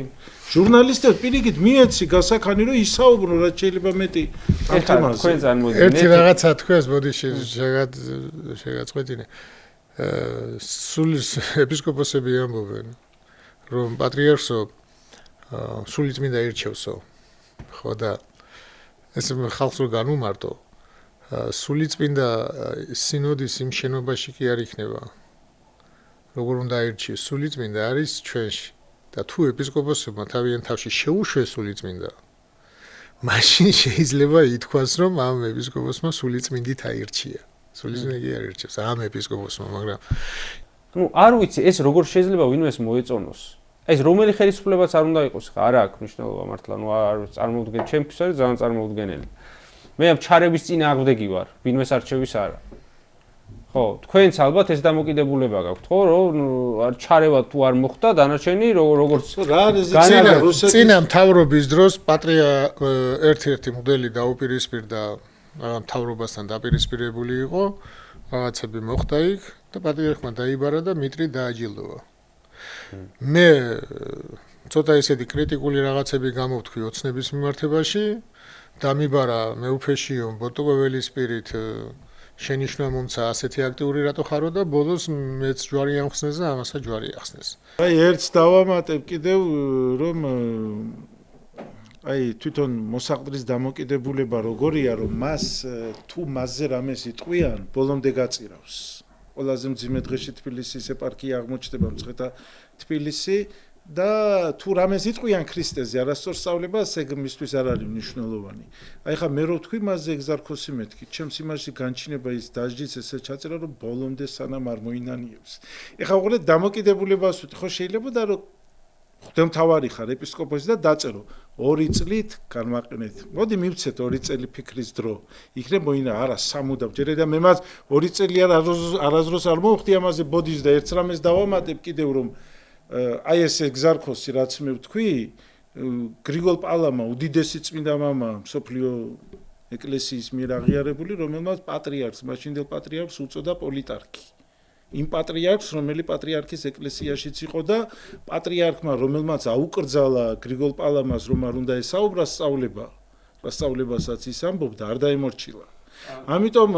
ჟურნალისტებს პირიქით მიეცი გასახანი რომ ისაუბრო რა შეიძლება მეტი ამ თემაზე. თქვენ წარმოიდგინეთ. ერთი რაღაცა თქვენს მოდი შეგაწყვეტინე. სულის ეპისკოპოსები ამბობენ რომ პატრიარქსო სულიწმინდა ირჩევსო. ხო და ეს ხალხს რო განუმარტო სულიწმინდა სინოდის იმ შენობაში კი არ იქნება როგორ უნდა აირჩიოს სულიწმინდა არის ჩვენში და თუ ეპისკოპოსებმა თავიანთ თავში შეუშვეს სულიწმინდა მაშინ შეიძლება ითქვას რომ ამ ეპისკოპოსმა სულიწმინდით აირჩია სულიწმინდა კი არ ირჩევს ამ ეპისკოპოსმა მაგრამ ну არ ვიცი ეს როგორ შეიძლება ვინმეს მოეწონოს ეს რომელი ხელისუფლებაც არ უნდა იყოს ხა არა აქვს მნიშვნელობა მართლა ნუ არ წარმოვდგენ ჩემთვის არის ძალიან წარმოუდგენელი მე ამ ჩარების წინ აღვდეგი ვარ ვინმეს არჩევის არა ხო თქვენც ალბათ ეს დამოკიდებულება გაქვთ ხო რომ ჩარევა თუ არ მოხდა დანარჩენი როგორც რა არის წინა მთავრობის დროს პატრია ერთ-ერთი მოდელი დაუპირისპირდა მთავრობასთან დაპირისპირებული იყო რაღაცები მოხდა იქ და პატრიარქმა დაიბარა და მიტრი დააჯილდოვა მე ცოტა ისეთი კრიტიკული რაღაცები გამოვთქვი ოცნების მიმართებაში დამიბარა მეუფეშიო ბოტოველის სპირით შენიშვნა მომცა ასეთი აქტიური რატო ხარო და ბოლოს მეც ჯვარი ამხსნეს და ამასაც ჯვარი ახსნეს აი ერთს დავამატებ კიდევ რომ აი თვითონ მოსაყდრის დამოკიდებულება როგორია რომ მას თუ მასზე რამეს იტყვიან ბოლომდე გაწირავს ყველაზე მძიმე დღეში თბილისის ეპარქია აღმოჩნდება მცხეთა თბილისი და თუ რამეს იტყვიან ქრისტეზე არასწორ სწავლებას ეგ მისთვის არ არის მნიშვნელოვანი. აი ხა მე რო ვთქვი მასზე ეგზარქოსი მეთქი, ჩემს იმაში განჩინება ის დაждიც ესე ჩაწერა რომ ბოლომდე სანამ არ მოინანიებს. ეხა უყურეთ დამოკიდებულებას ვთქვი, ხო შეიძლება და რომ ღვთისმთავარი ხარ ეპისკოპოსი და დაწერო 2 წლით განმაყენეთ. მოდი მივცეთ 2 წელი ფიქრის დრო. იქნებ მოინა არა სამუდამ ჯერე და მე მას 2 წელი არაზროს არ მოვხდი ამაზე ბოდის და ერთ რამეს დავამატებ კიდევ რომ აი ეს ეგზარქოსი რაც მე ვთქვი გრიგოლ პალამა უდიდესი წმინდა მამა სოფლიო ეკლესიის მიერ აღიარებული რომელმაც პატრიარქს მაშინდელ პატრიარქს უწოდა პოლიტარქი იმ პატრიარქს რომელი პატრიარქის ეკლესიაშიც იყო და პატრიარქმა რომელმაც აუკრძალა გრიგოლ პალამას რომ არ უნდა ესაუბრა სწავლებასაც ის ამბობდა არ დაემორჩილა ამიტომ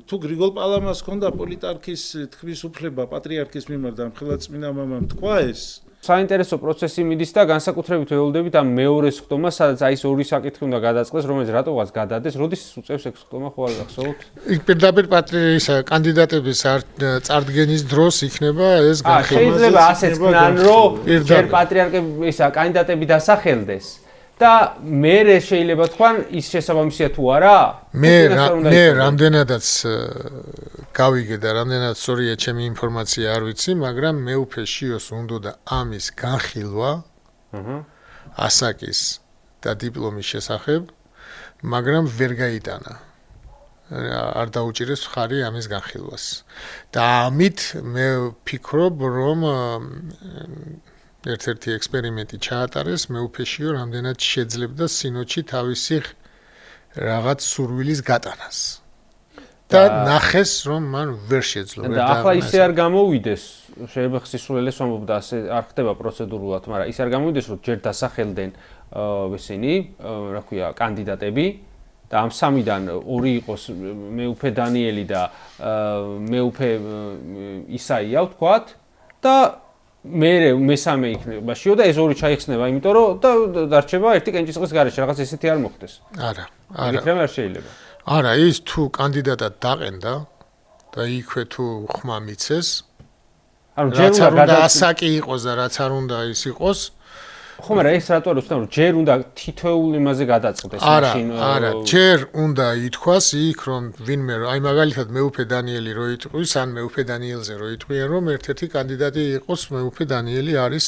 თუ გრიგოლ პალამას ჰქონდა პოლიტარქის თქმის უფლება პატრიარქის მიმართ და მხოლოდ წმინდა მამამ თქვა ეს საინტერესო პროცესი მიდის და განსაკუთრებით ველოდებით ამ მეორე სხდომას სადაც აი ეს ორი საკითხი უნდა გადაწყდეს რომელიც რატოღაც გადადეს როდის უწევს ეს სხდომა ხო არ გახსოვთ იქ პირდაპირ პატრიარქის კანდიდატების წარდგენის დროს იქნება ეს განხილვა შეიძლება ასეც ქნან რომ ჯერ პატრიარქები ისა კანდიდატები დასახელდეს და მე შეიძლება თქვან ის შესაბამისია თუ არა მე რამდენადაც გავიგე და რამდენად სწორია ჩემი ინფორმაცია არ ვიცი მაგრამ მე უფეშიოს უნდა ამის განხილვა ასაკის და დიპლომის შესახებ მაგრამ ვერ გაიტანა არ დაუჭირეს ხარი ამის განხილვას და ამით მე ვფიქრობ რომ ერთ-ერთი ექსპერიმენტი ჩაატარეს მეუფეშიო რამდენად შეძლებდა სინოდში თავისი რაღაც სურვილის გატანას და ნახეს რომ მან ვერ შეძლო და ახლა ისე არ გამოვიდეს შეიძლება ხსისულელეს ვამბობდა, ასე არ ხდება პროცედურულად, მაგრამ ის არ გამოვიდეს, რომ ჯერ დასახელდნენ ისინი, რა ქვია, კანდიდატები და ამ სამიდან ორი იყოს მეუფე დანიელი და მეუფე ისაია ვთქვათ და მესამე იქნებაშიო და ეს ორი ჩაიხსნება, იმიტომ რომ და დარჩება ერთი კენჭისყრის გარეშე, რაღაც ესეთი არ მოხდეს. არა, არ შეიძლება. არა, ის თუ კანდიდატად დაყენდა და იქვე თუ ხმა მიცეს, ანუ ჯერ უნდა ასაკი იყოს და რაც არ უნდა ის იყოს. ხო, მაგრამ ეს რატო არის უცნაური? ჯერ უნდა თითოეულ იმაზე გადაწყდეს მაშინ. არა, ჯერ უნდა ითქვას იქ რომ ვინმე, აი მაგალითად მეუფე დანიელი რო იტყვის, ან მეუფე დანიელზე რო იტყვიან, რომ ერთ-ერთი კანდიდატი იყოს, მეუფე დანიელი არის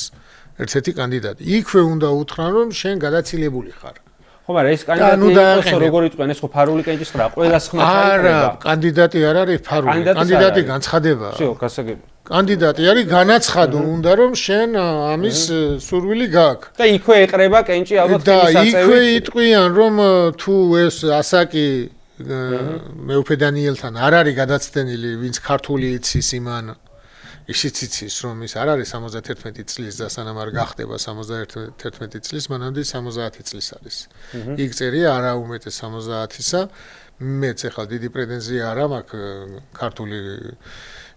ერთ-ერთი კანდიდატი. იქვე უნდა უთხრან, რომ შენ გადაცილებული ხარ. ხო, მაგრამ ეს კანდიდატი იყოს, როგორ იტყვიან, ეს ხო ფარული კენჭისყრაა, ყველას ხმა არა, კანდიდატი არ არის ფარული, კანდიდატი განცხადებაა. всё, გასაგები. კანდიდატი არის განაცხადო, უნდა რომ შენ ამის სურვილი გაქვს. და იქვე ეყრება კენჭი ალბათ და იქვე იტყვიან, რომ თუ ეს ასაკი მეუფე დანიელთან არ არის გადაცდენილი, ვინც ქართული იცის იმან ისიც იცის, რომ ის არ არის 71 წლის და სანამ არ გახდება 71 წლის, მანამდე 70 წლის არის. იქ წერია არა უმეტეს 70-ისა. მეც ახლა დიდი პრეტენზია არ მაქვს ქართული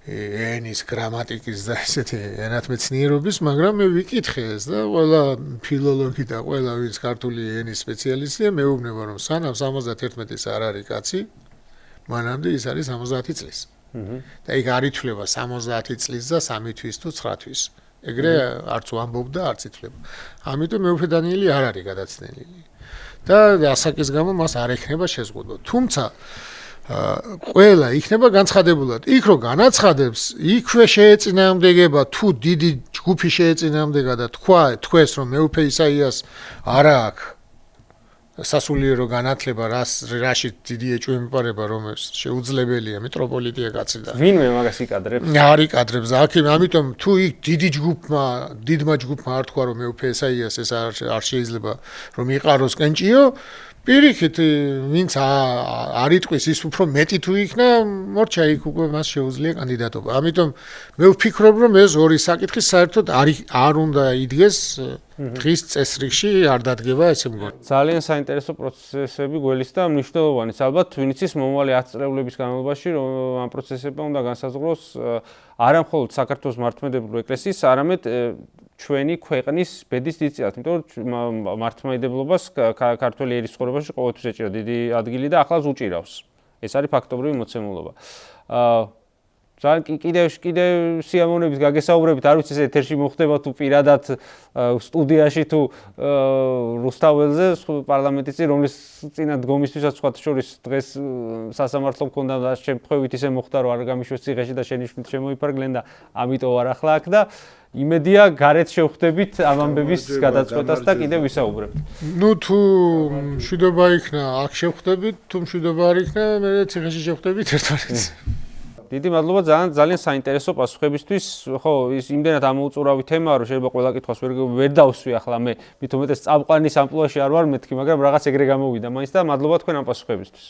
ენის გრამატიკის და ესეთი ენათმეცნიერობის, მაგრამ მე ვიკითხე ეს და ყველა ფილოლოგი და ყველა ვინც ქართული ენის სპეციალისტია მეუბნება, რომ სანამ 71-ის არ არის კაცი, მანამდე ის არის 70 წლის. და იქ არ ითვლება 70 წლის და 3 თვის თუ 9 თვის. ეგრე არც ვამბობდა, არც ითვლება. ამიტომ მეუფე დანიელი არ არის გადაცდენილი. და ასაკის გამო მას არ ექნება შეზღუდვა. თუმცა ყველა იქნება განცხადებულად. იქ რო განაცხადებს, იქვე შეეწინააღმდეგება თუ დიდი ჯგუფი შეეწინააღმდეგა და თქვეს რომ მეუფე ისაიას არა აქვს სასულიერო განათლება, რაში დიდი ეჭვი მიპარება, რომ ეს შეუძლებელია მიტროპოლიტია კაცი და ვინმე მაგას იკადრებს? არ იკადრებს. ამიტომ თუ იქ დიდმა ჯგუფმა არ თქვა რომ მეუფე ისაიას ეს არ შეიძლება რომ იყაროს კენჭიო, პირიქით ვინც არ იტყვის ის უფრო მეტი თუ იქნა, მორჩა იქ უკვე მას შეუძლია კანდიდატობა. ამიტომ მე ვფიქრობ რომ ეს ორი საკითხი საერთოდ არ უნდა იდგეს დღის წესრიგში, არ დადგება ესე მგონი. ძალიან საინტერესო პროცესები გველის და მნიშვნელოვანი. ალბათ ვინც ის მომავალი 10 წლების განმავლობაში რომ ამ პროცესებმა უნდა განსაზღვროს არა მხოლოდ საქართველოს მართლმადიდებლური ეკლესიის, არამედ ჩვენი ქვეყნის ბედის დიდწილად, იმიტომ რომ მართლმადიდებლობას ქართული ერის ცხოვრებაში ყოველთვის ეჭირა დიდი ადგილი და ახლაც უჭირავს. ეს არის ფაქტობრივი მოცემულობა. ძალიან კიდევ სიამოვნებით გაგესაუბრებით, არ ვიცი ეს ეთერში მოხდება თუ პირადად სტუდიაში თუ რუსთაველზე, პარლამენტის წინ, რომლის წინა დგომისთვისაც სხვათა შორის დღეს სასამართლო მქონდა და შემთხვევით ისე მოხდა, რომ არ გამიშვეს ციხეში და შენიშვნით შემოიფარგლენ და ამიტომ არ ახლა აქ და იმედია გარეთ შევხვდებით ამ ამბების გადაწყვეტას და კიდევ ვისაუბრებთ. ნუ თუ მშვიდობა იქნა, აქ შევხვდებით, თუ მშვიდობა არ იქნა, მე ციხეში შევხვდებით ერთმანეთს. დიდი მადლობა ძალიან საინტერესო პასუხებისთვის. ხო, ის იმდენად ამოუწურავი თემაა, რომ შეიძლება ყველა კითხვას ვერ დავსვი ახლა მე, მით უმეტეს წამყვანის ამპლუაში არ ვარ მეთქი, მაგრამ რაღაც ეგრე გამოვიდა მაინც და მადლობა თქვენ ამ პასუხებისთვის.